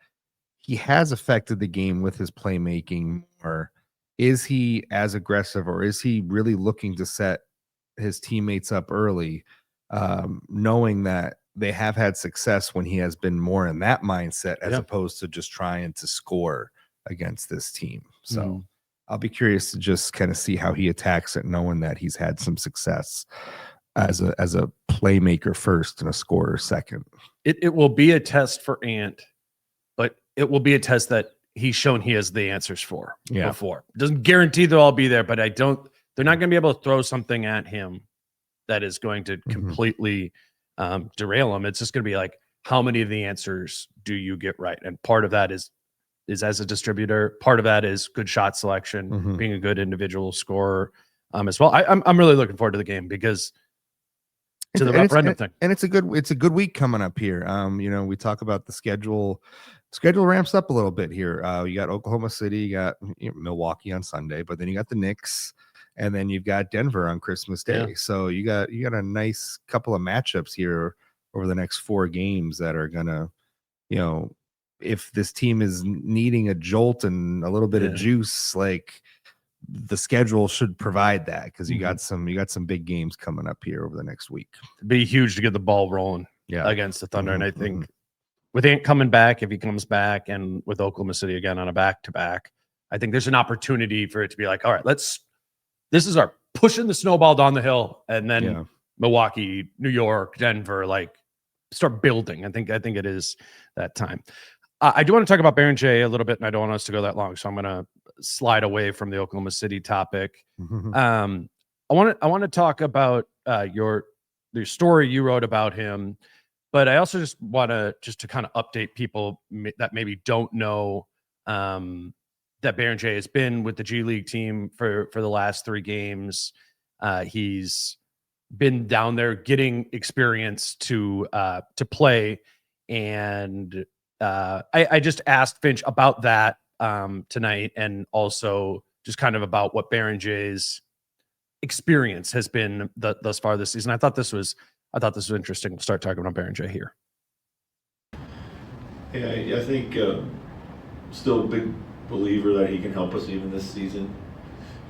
he has affected the game with his playmaking? Or is he as aggressive, or is he really looking to set his teammates up early, knowing that they have had success when he has been more in that mindset as opposed to just trying to score against this team? So I'll be curious to just kind of see how he attacks it, knowing that he's had some success as a playmaker first and a scorer second. It will be a test for Ant, but it will be a test that he's shown he has the answers for before. Doesn't guarantee they'll all be there, but they're not going to be able to throw something at him that is going to completely derail him. It's just going to be like, how many of the answers do you get right? And part of that is as a distributor. Part of that is good shot selection, being a good individual scorer as well. I'm really looking forward to the game because to the referendum thing. And it's a good week coming up here. We talk about the schedule. Schedule ramps up a little bit here. You got Oklahoma City, you got Milwaukee on Sunday, but then you got the Knicks, and then you've got Denver on Christmas Day. Yeah. So you got a nice couple of matchups here over the next 4 games that are gonna, if this team is needing a jolt and a little bit of juice, like the schedule should provide that, because you got some big games coming up here over the next week. It'd be huge to get the ball rolling against the Thunder. And I think with Ant coming back, if he comes back, and with Oklahoma City again on a back-to-back, I think there's an opportunity for it to be like, all right, this is our pushing the snowball down the hill, and then Milwaukee, New York, Denver, like start building. I think it is that time. I do want to talk about Beringer a little bit, and I don't want us to go that long, so I'm going to slide away from the Oklahoma City topic. I want to talk about your story you wrote about him, but I also just want to kind of update people that maybe don't know that Beringer has been with the G League team for the last 3 games. He's been down there getting experience to play, and I just asked Finch about that tonight, and also just kind of about what Beringer's experience has been thus far this season. I thought this was interesting. We'll start talking about Beringer here. Yeah, I think still a big believer that he can help us even this season.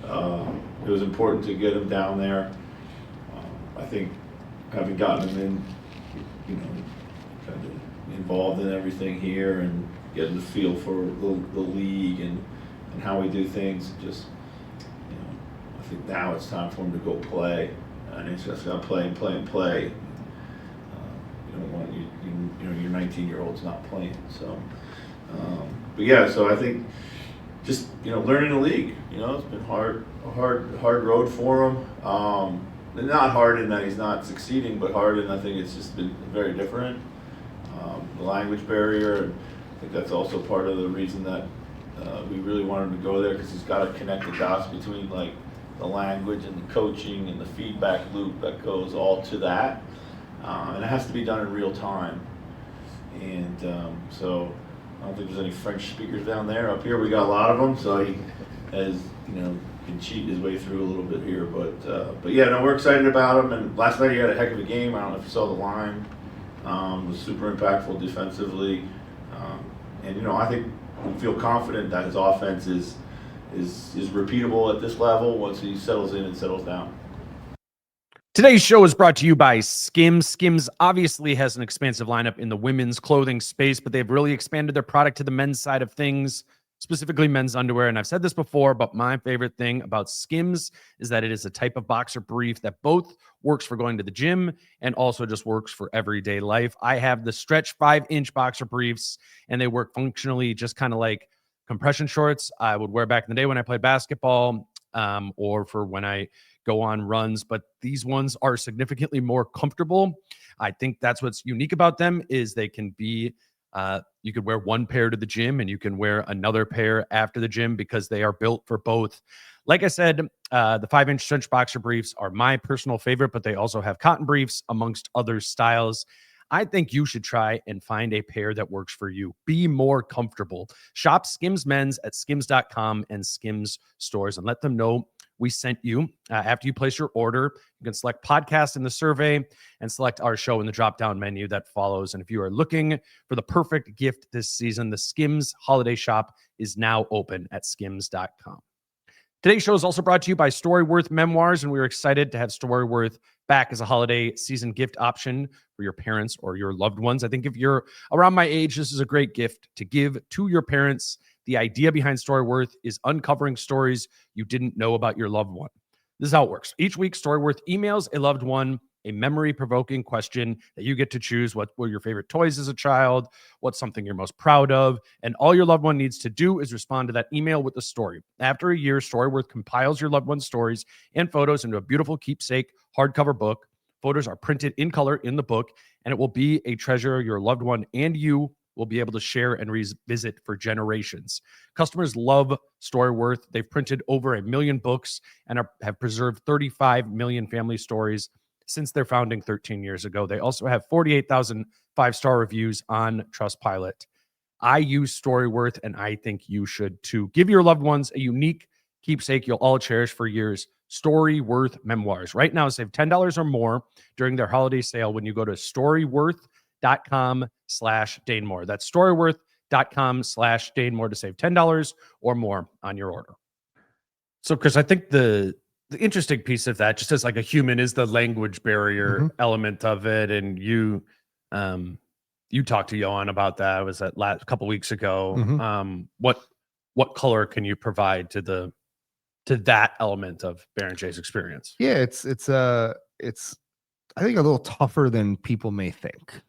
It was important to get him down there. I think having gotten him in, kind of involved in everything here and getting the feel for the league and how we do things, just I think now it's time for him to go play, and he's just got to play and play and play. You don't want your 19-year-old's not playing. So, but yeah, so I think just learning the league. It's been a hard road for him. Not hard in that he's not succeeding, but hard in I think it's just been very different. The language barrier, and I think that's also part of the reason that we really wanted him to go there, because he's got to connect the dots between like the language and the coaching and the feedback loop that goes all to that, and it has to be done in real time. And so I don't think there's any French speakers down there. Up here we got a lot of them, so he has can cheat his way through a little bit here. But yeah, no, we're excited about him. And last night he had a heck of a game. I don't know if you saw the line. Was super impactful defensively, and I think we feel confident that his offense is repeatable at this level once he settles in and settles down. Today's show is brought to you by Skims. Skims obviously has an expansive lineup in the women's clothing space, but they've really expanded their product to the men's side of things, specifically men's underwear. And I've said this before, but my favorite thing about Skims is that it is a type of boxer brief that both works for going to the gym and also just works for everyday life. I have the stretch 5-inch boxer briefs, and they work functionally just kind of like compression shorts I would wear back in the day when I played basketball, or for when I go on runs. But these ones are significantly more comfortable. I think that's what's unique about them is they can be you could wear one pair to the gym and you can wear another pair after the gym because they are built for both. Like I said, the 5-inch cinch boxer briefs are my personal favorite, but they also have cotton briefs amongst other styles. I think you should try and find a pair that works for you. Be more comfortable. Shop Skims Men's at skims.com and Skims stores and let them know we sent you. After you place your order, you can select podcast in the survey and select our show in the drop-down menu that follows. And if you are looking for the perfect gift this season, the Skims holiday shop is now open at skims.com. Today's show is also brought to you by Storyworth Memoirs, and we're excited to have Storyworth back as a holiday season gift option for your parents or your loved ones. I think if you're around my age, this is a great gift to give to your parents. The idea behind Storyworth is uncovering stories you didn't know about your loved one. This is how it works. Each week, Storyworth emails a loved one a memory-provoking question that you get to choose. What were your favorite toys as a child? What's something you're most proud of? And all your loved one needs to do is respond to that email with a story. After a year, Storyworth compiles your loved one's stories and photos into a beautiful keepsake hardcover book. Photos are printed in color in the book, and it will be a treasure your loved one and you will be able to share and revisit for generations. Customers love Storyworth. They've printed over 1 million books and have preserved 35 million family stories since their founding 13 years ago. They also have 48,000 5-star reviews on Trustpilot. I use Storyworth, and I think you should too. Give your loved ones a unique keepsake you'll all cherish for years. Storyworth Memoirs. Right now, save $10 or more during their holiday sale when you go to storyworth.com/DaneMoore. That's storyworth.com/DaneMoore to save $10 or more on your order. So, Chris, I think the interesting piece of that, just as like a human, is the language barrier element of it. And you talked to Johan about that. Was that a couple weeks ago? What color can you provide to that element of Berenger's experience? Yeah, it's I think a little tougher than people may think.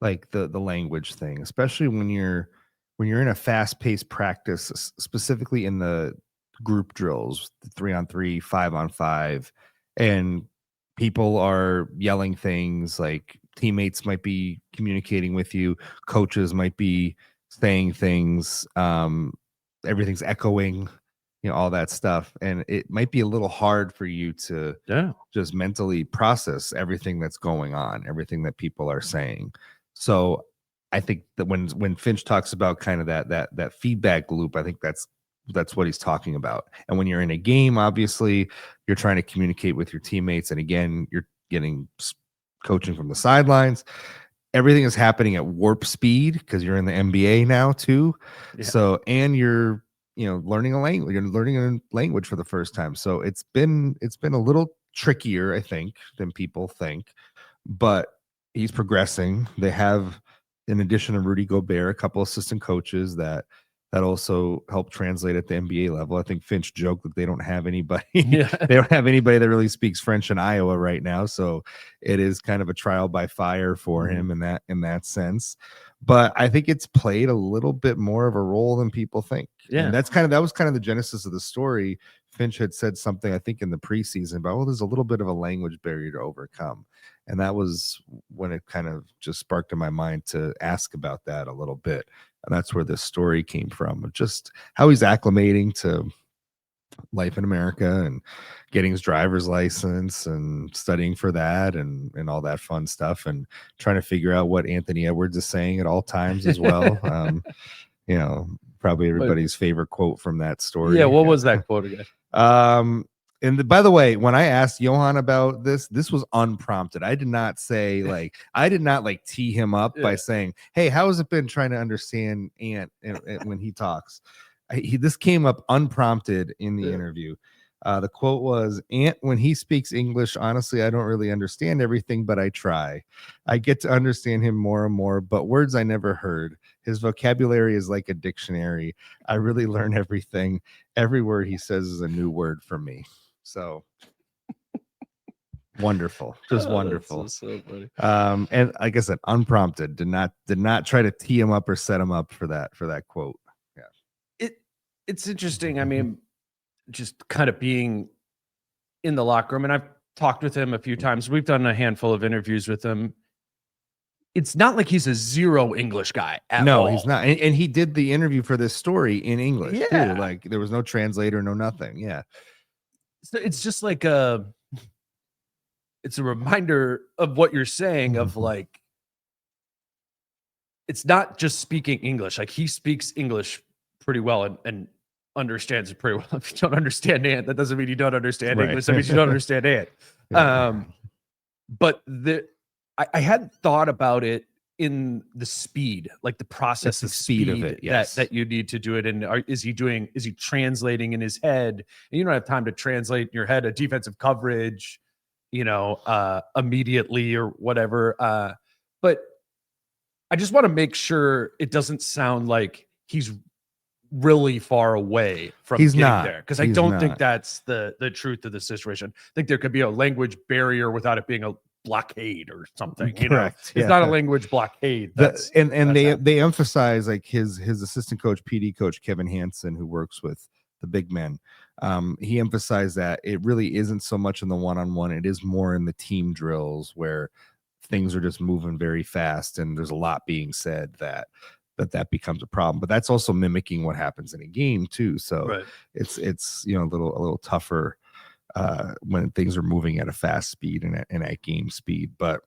Like the language thing, especially when you're in a fast-paced practice, specifically in the group drills, 3-on-3, 5-on-5, and people are yelling things, like teammates might be communicating with you, coaches might be saying things, everything's echoing, all that stuff, and it might be a little hard for you to just mentally process everything that's going on, everything that people are saying. So I think that when Finch talks about kind of that feedback loop, I think that's what he's talking about. And when you're in a game, obviously you're trying to communicate with your teammates, and again, you're getting coaching from the sidelines. Everything is happening at warp speed because you're in the NBA now too. So, and you're learning a language. You're learning a language for the first time. So it's been a little trickier, I think, than people think. But he's progressing. They have, in addition to Rudy Gobert, a couple assistant coaches that also help translate at the NBA level. I think Finch joked that they don't have anybody. They don't have anybody that really speaks French in Iowa right now. So it is kind of a trial by fire for him in that sense. But I think it's played a little bit more of a role than people think. And that was kind of the genesis of the story. Finch had said something, I think, in the preseason about, there's a little bit of a language barrier to overcome. And that was when it kind of just sparked in my mind to ask about that a little bit. And that's where this story came from, just how he's acclimating to life in America and getting his driver's license and studying for that and all that fun stuff, and trying to figure out what Anthony Edwards is saying at all times as well. Probably everybody's favorite quote from that story. Yeah, what was that quote again? And by the way, when I asked Johan about this was unprompted. I did not say tee him up by saying, "Hey, how has it been trying to understand Ant when he talks?" This came up unprompted in the interview. The quote was, "Ant, when he speaks English, honestly, I don't really understand everything, but I try. I get to understand him more and more, but words I never heard. His vocabulary is like a dictionary. I really learn everything. Every word he says is a new word for me." So wonderful, just wonderful. So funny. And like I said, unprompted. Did not try to tee him up or set him up for that quote. Yeah, it's interesting. I mean, just kind of being in the locker room, and I've talked with him a few times. We've done a handful of interviews with him. It's not like he's a zero English guy at all. No, he's not. And he did the interview for this story in English too. Like there was no translator, no nothing. Yeah. So it's just like it's a reminder of what you're saying, of like, it's not just speaking English. Like he speaks English pretty well and understands it pretty well. If you don't understand it, that doesn't mean you don't understand Right. English. That means you don't understand it. Yeah. But I hadn't thought about it in the speed, like the process the of speed of it, yes. that you need to do it. And is he translating in his head? And you don't have time to translate in your head a defensive coverage, immediately or whatever. But I just want to make sure it doesn't sound like he's really far away from He's getting not. there, because I He's don't think not. that's the truth of the situation. I think there could be a language barrier without it being a blockade or something. Correct. It's not a language blockade. That's They emphasize, like his assistant coach, PD coach Kevin Hansen, who works with the big men. He emphasized that it really isn't so much in the one-on-one. It is more in the team drills where things are just moving very fast and there's a lot being said that becomes a problem. But that's also mimicking what happens in a game too. So right. it's a little tougher when things are moving at a fast speed and at game speed. But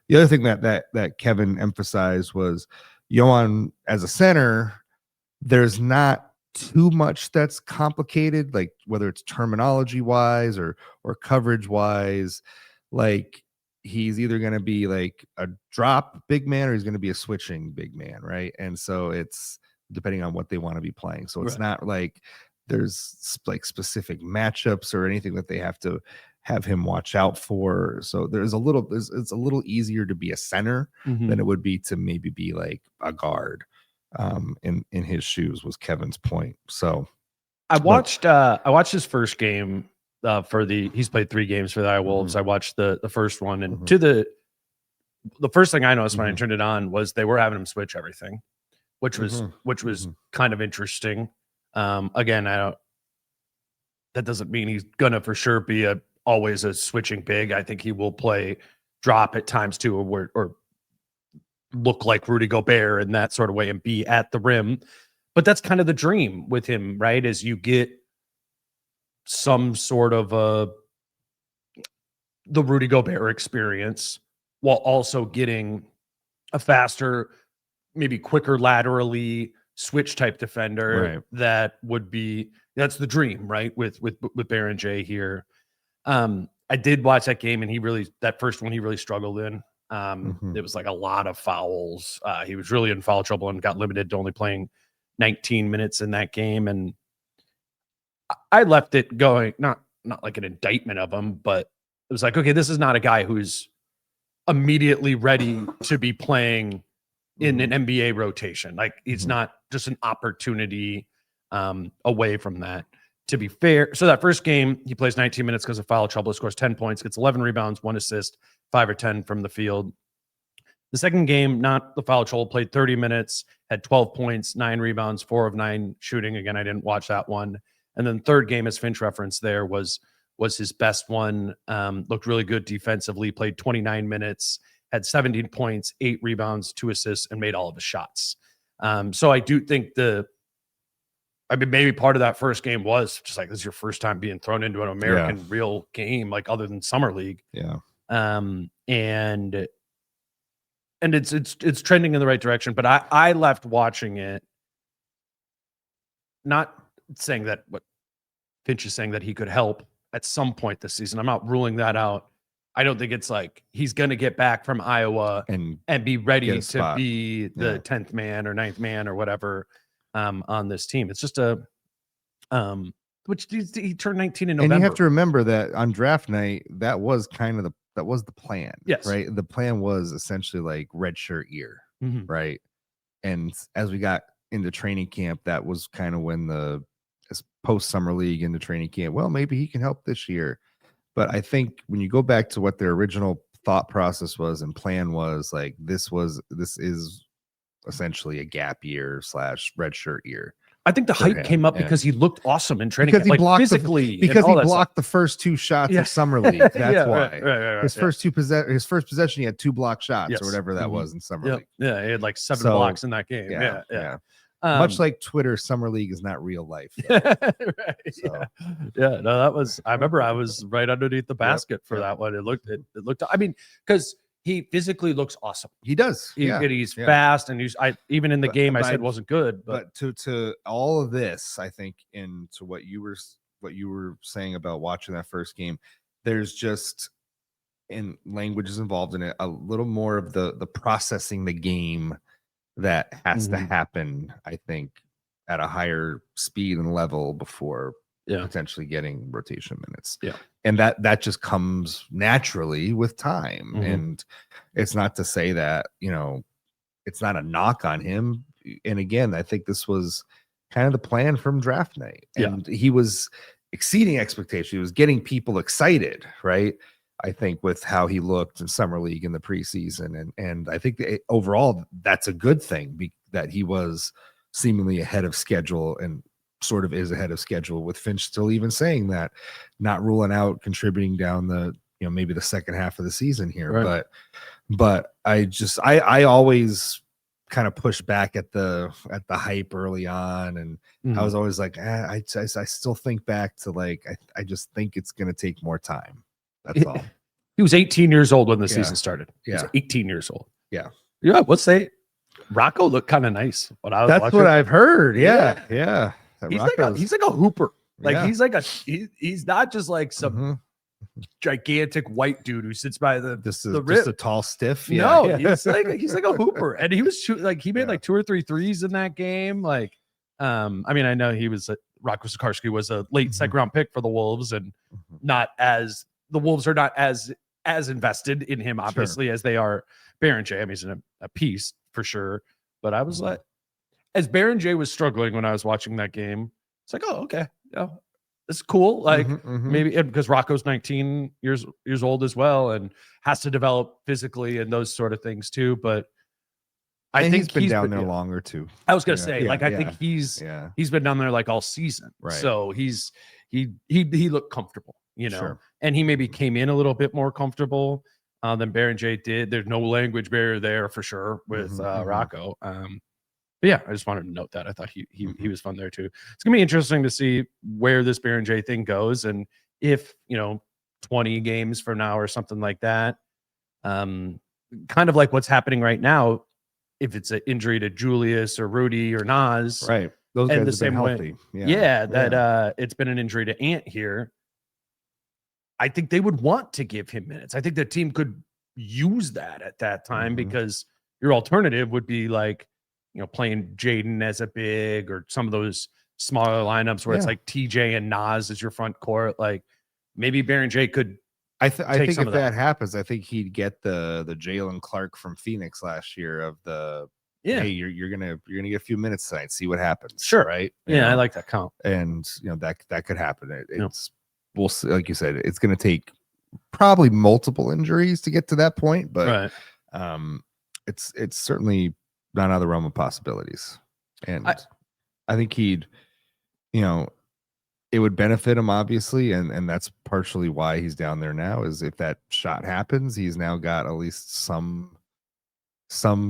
the other thing that Kevin emphasized was Joan as a center, there's not too much that's complicated, like whether it's terminology wise or coverage wise. Like he's either going to be like a drop big man or he's going to be a switching big man, right? And so it's depending on what they want to be playing. So it's not like there's like specific matchups or anything that they have to have him watch out for. So it's a little easier to be a center than it would be to maybe be like a guard in his shoes, was Kevin's point. So I watched his first game he's played 3 games for the Iowa Wolves. I watched the first one, and the first thing I noticed when I turned it on was they were having him switch everything, which was kind of interesting. Again, that doesn't mean he's gonna for sure be always a switching big. I think he will play drop at times too, or look like Rudy Gobert in that sort of way and be at the rim. But that's kind of the dream with him, right? As you get some sort of the Rudy Gobert experience while also getting a faster, maybe quicker laterally switch type defender. Right. That's the dream, right? With Beringer here. I did watch that game, and that first one he really struggled in. It was like a lot of fouls. He was really in foul trouble and got limited to only playing 19 minutes in that game. And I left it going, not like an indictment of him, but it was like, okay, this is not a guy who's immediately ready to be playing in an NBA rotation. Like it's not just an opportunity away from that, to be fair. So that first game, he plays 19 minutes because of foul trouble, scores 10 points, gets 11 rebounds, 1 assist, 5 or 10 from the field. The second game, not the foul trouble, played 30 minutes, had 12 points, 9 rebounds, 4 of 9 shooting. Again, I didn't watch that one. And then third game, as Finch referenced there, was his best one. Looked really good defensively, played 29 minutes, had 17 points, 8 rebounds, 2 assists, and made all of his shots. So I do think maybe part of that first game was just like, this is your first time being thrown into an American real game, like other than summer league. Yeah. And it's trending in the right direction, but I left watching it, not saying that what Finch is saying that he could help at some point this season. I'm not ruling that out. I don't think it's like he's going to get back from Iowa and be ready to be the 10th man or 9th man or whatever on this team. It's just which he turned 19 in November. And you have to remember that on draft night, that was the plan. Yes. Right. The plan was essentially like redshirt year. Right. And as we got into training camp, that was kind of when the post summer league into training camp. Well, maybe he can help this year. But I think when you go back to what their original thought process was and plan was, like this is essentially a gap year / redshirt year. I think the hype came up because he looked awesome in training camp, he blocked physically. Because he blocked the first 2 shots of summer league. That's why. Right, his first possession, he had 2 block shots or whatever that was in summer league. Yeah, he had like 7 blocks in that game. Yeah. Much like Twitter, summer league is not real life. No, that was. I remember I was right underneath the basket for that one. It looked. I mean, because he physically looks awesome. He does. And he's fast, and even in the game I said but wasn't good, but to all of this, I think, into what you were saying about watching that first game, there's just, and language is involved in it, a little more of the processing the game that has to happen, I think, at a higher speed and level before potentially getting rotation minutes. Yeah. And that just comes naturally with time. And it's not to say that, it's not a knock on him. And again, I think this was kind of the plan from draft night. And he was exceeding expectation. He was getting people excited, right? I think with how he looked in summer league in the preseason. And I think overall that's a good thing, that he was seemingly ahead of schedule, and sort of is ahead of schedule, with Finch still even saying that, not ruling out contributing down the, maybe the second half of the season here. Right. But I always kind of push back at the hype early on. And I was always like, I still think back to like, I just think it's going to take more time. That's all. He was 18 years old when the season started. He was 18 years old. Yeah. Let's say Rocco looked kind of nice when I was That's watching. what I've heard. Yeah. He's like a hooper. Like he's not just like some gigantic white dude who sits by the just rim. a tall stiff. No, he's like a hooper, and he was he made like 2 or 3 threes in that game. Like, I mean, I know he was Rocco Sikorsky was a late second round pick for the Wolves, and the Wolves are not as invested in him, obviously, as they are Beringer. I mean, he's a piece for sure. But I was like, as Beringer was struggling when I was watching that game, it's like, oh, okay, this is cool. Like maybe because Rocco's 19 years old as well, and has to develop physically and those sort of things too. But I think he's been down there longer too. I was gonna say, I think he's been down there like all season, right? So he looked comfortable, and he maybe came in a little bit more comfortable than Beringer did. There's no language barrier there for sure with Rocco. But yeah, I just wanted to note that. I thought he was fun there too. It's gonna be interesting to see where this Beringer thing goes, and if 20 games from now or something like that, kind of like what's happening right now, if it's an injury to Julius or Rudy or Nas, right? Those guys have been healthy. It's been an injury to Ant here. I think they would want to give him minutes. I think the team could use that at that time, because your alternative would be like, playing Jaden as a big, or some of those smaller lineups where it's like TJ and Nas as your front court. Like maybe Beringer could. I think if that happens, I think he'd get the Jalen Clark from Phoenix last year of the hey, you're gonna get a few minutes tonight, see what happens. Sure, right? I like that count, and that could happen. We'll see, like you said, it's gonna take probably multiple injuries to get to that point, but it's certainly not out of the realm of possibilities. And I think he'd, it would benefit him, obviously, and that's partially why he's down there now, is if that shot happens, he's now got at least some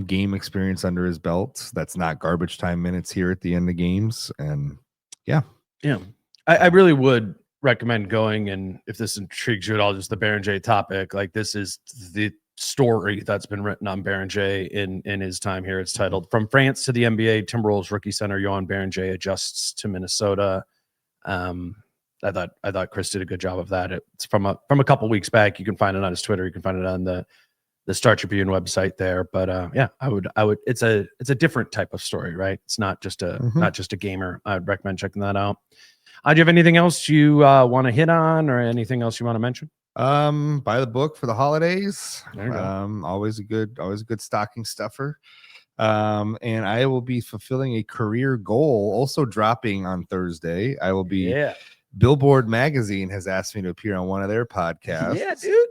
game experience under his belt. That's not garbage time minutes here at the end of games. And I really would recommend going, and if this intrigues you at all, just the Beringer topic, like this is the story that's been written on Beringer in his time here. It's titled "From France to the NBA, Timberwolves rookie center Joan Beringer adjusts to Minnesota." I thought Chris did a good job of that. It's from a couple weeks back. You can find it on his Twitter. You can find it on the Star Tribune website there. But I would. It's a different type of story, right? It's not just a gamer. I'd recommend checking that out. Do you have anything else you want to hit on, or anything else you want to mention? Buy the book for the holidays. There you go. Always a good stocking stuffer. And I will be fulfilling a career goal, also dropping on Thursday. I will be Billboard Magazine has asked me to appear on one of their podcasts. Yeah, dude.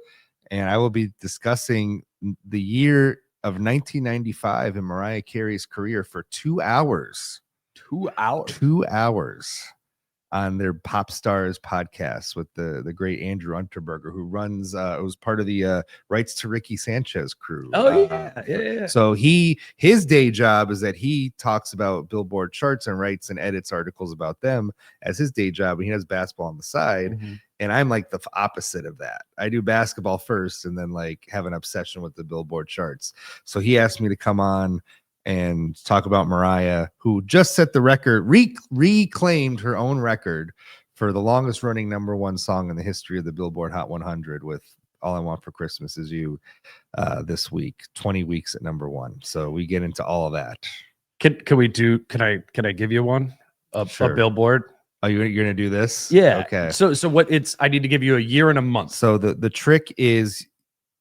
And I will be discussing the year of 1995 in Mariah Carey's career for 2 hours. 2 hours. 2 hours. on their Pop Stars podcast with the great Andrew Unterberger, who runs it was part of the Rights to Ricky Sanchez crew. Yeah. So his day job is that he talks about Billboard charts and writes and edits articles about them as his day job, and he does basketball on the side. And I'm like the opposite of that. I do basketball first and then like have an obsession with the Billboard charts. So he asked me to come on and talk about Mariah, who just set the record, reclaimed her own record for the longest running #1 song in the history of the Billboard Hot 100 with All I Want for Christmas Is You this week, 20 weeks at #1. So we get into all of that. Can I give you one? A Billboard? Oh, you're going to do this? Yeah. Okay. So I need to give you a year and a month. So the trick is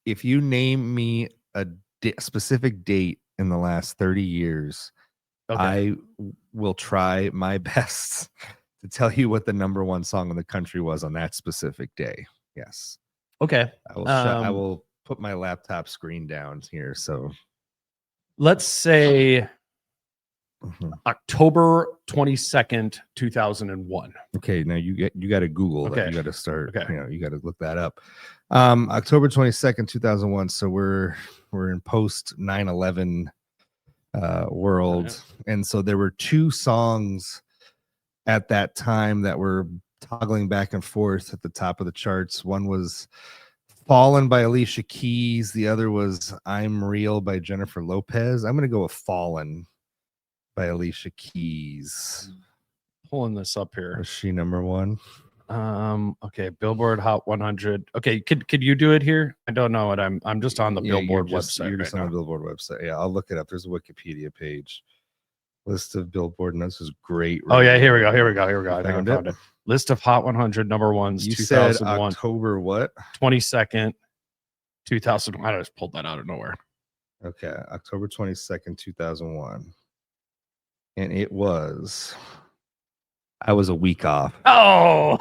if you name me a specific date in the last 30 years, I will try my best to tell you what the #1 song in the country was on that specific day. Yes. Okay. I will put my laptop screen down here. So let's say October 22nd, 2001. Okay, now you got to Google that. You got to start. Okay. You got to look that up. October 22nd, 2001. So we're in post 9/11 world, and so there were 2 songs at that time that were toggling back and forth at the top of the charts. One was Fallen by Alicia Keys. The other was I'm Real by Jennifer Lopez. I'm going to go with Fallen by Alicia Keys. Pulling this up here. Was she #1? Okay, Billboard Hot 100. Okay, could you do it here? I don't know what I'm just on the Billboard website. You're just on the Billboard website. Yeah, I'll look it up. There's a Wikipedia page. List of Billboard, and this is great. Oh yeah, here we go. I think I found it. List of Hot 100 #1s. You 2001. said October what? 22nd, 2000. I just pulled that out of nowhere. Okay, October 22nd, 2001, and it was. I was a week off. Oh,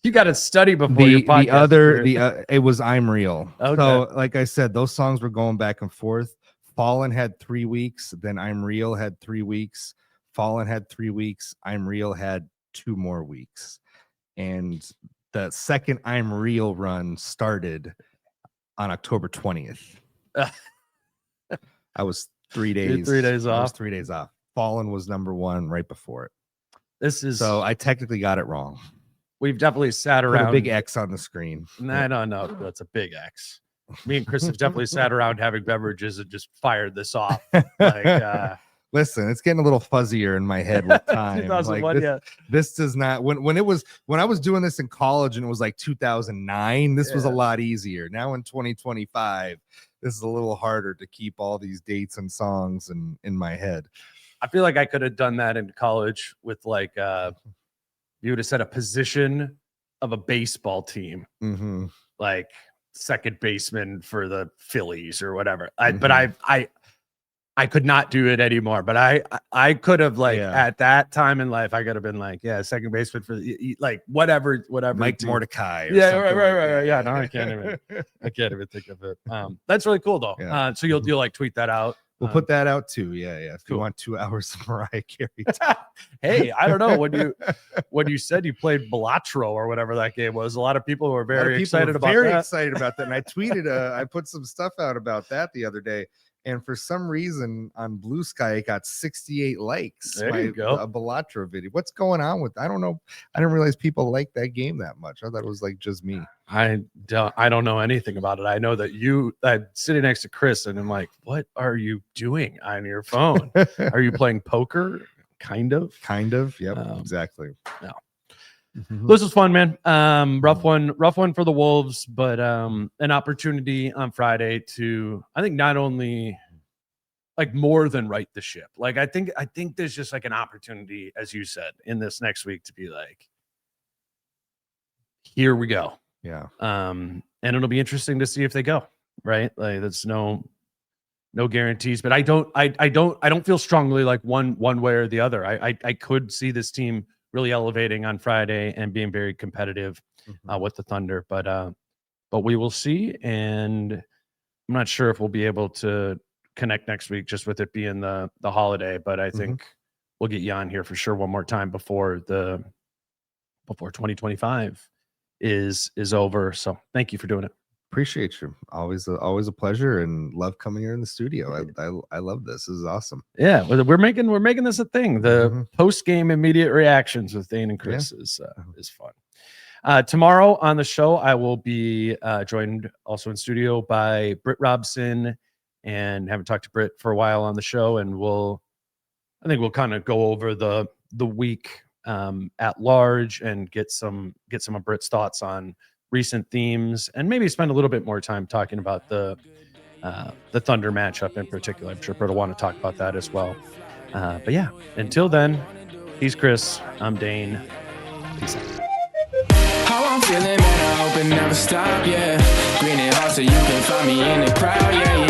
you got to study before your podcast. It was I'm Real. Okay. So, like I said, those songs were going back and forth. Fallen had 3 weeks. Then I'm Real had 3 weeks. Fallen had 3 weeks. I'm Real had 2 more weeks. And the second I'm Real run started on October 20th. I was 3 days. 3 days off. I was 3 days off. Fallen was #1 right before it. So I technically got it wrong. We've definitely sat around. Put a big X on the screen. I don't know. That's a big X. Me and Chris have definitely sat around having beverages and just fired this off. Like, listen, it's getting a little fuzzier in my head with time. 2001, this does not. When I was doing this in college and it was like 2009, this was a lot easier. Now in 2025, this is a little harder to keep all these dates and songs in my head. I feel like I could have done that in college with like you would have said a position of a baseball team, like second baseman for the Phillies or whatever. But I could not do it anymore. But I could have at that time in life, I could have been like, second baseman for like whatever. Mike Mordecai. Right. Yeah, no, I can't even think of it. That's really cool though. Yeah. So you'll like tweet that out. We'll put that out too. Yeah. If you want 2 hours of Mariah Carey time. Hey, I don't know when you said you played Balatro or whatever that game was. A lot of people were very excited about that. And I tweeted, I put some stuff out about that the other day. And for some reason on Blue Sky, it got 68 likes. There you go. A Balatro video. What's going on with? I don't know. I didn't realize people like that game that much. I thought it was like just me. I don't know anything about it. I know that I'm sitting next to Chris, and I'm like, "What are you doing on your phone? Are you playing poker? Kind of. Yep. Exactly. No. This was fun, man. Rough one for the Wolves, but an opportunity on Friday to, I think, not only like more than right the ship. Like I think there's just like an opportunity, as you said, in this next week to be like, here we go. Yeah. And it'll be interesting to see if they go, right? Like that's no guarantees, but I don't feel strongly like one way or the other. I could see this team really elevating on Friday and being very competitive with the Thunder, but we will see. And I'm not sure if we'll be able to connect next week just with it being the holiday, but I think we'll get you on here for sure one more time before the before 2025 is over. So thank you for doing it. Appreciate you. Always a pleasure, and love coming here in the studio. I love this. This is awesome. Yeah, we're making this a thing. The post game immediate reactions with Dane and Chris is fun. Tomorrow on the show, I will be joined also in studio by Britt Robson, and haven't talked to Britt for a while on the show, and I think we'll kind of go over the week at large and get some of Britt's thoughts on recent themes, and maybe spend a little bit more time talking about the Thunder matchup in particular. I'm sure Britt will want to talk about that as well. But yeah, until then, he's Chris. I'm Dane. Peace out. How I'm feeling, man, I hope it never stop, yeah. Green and hot so you can find me in the crowd, yeah,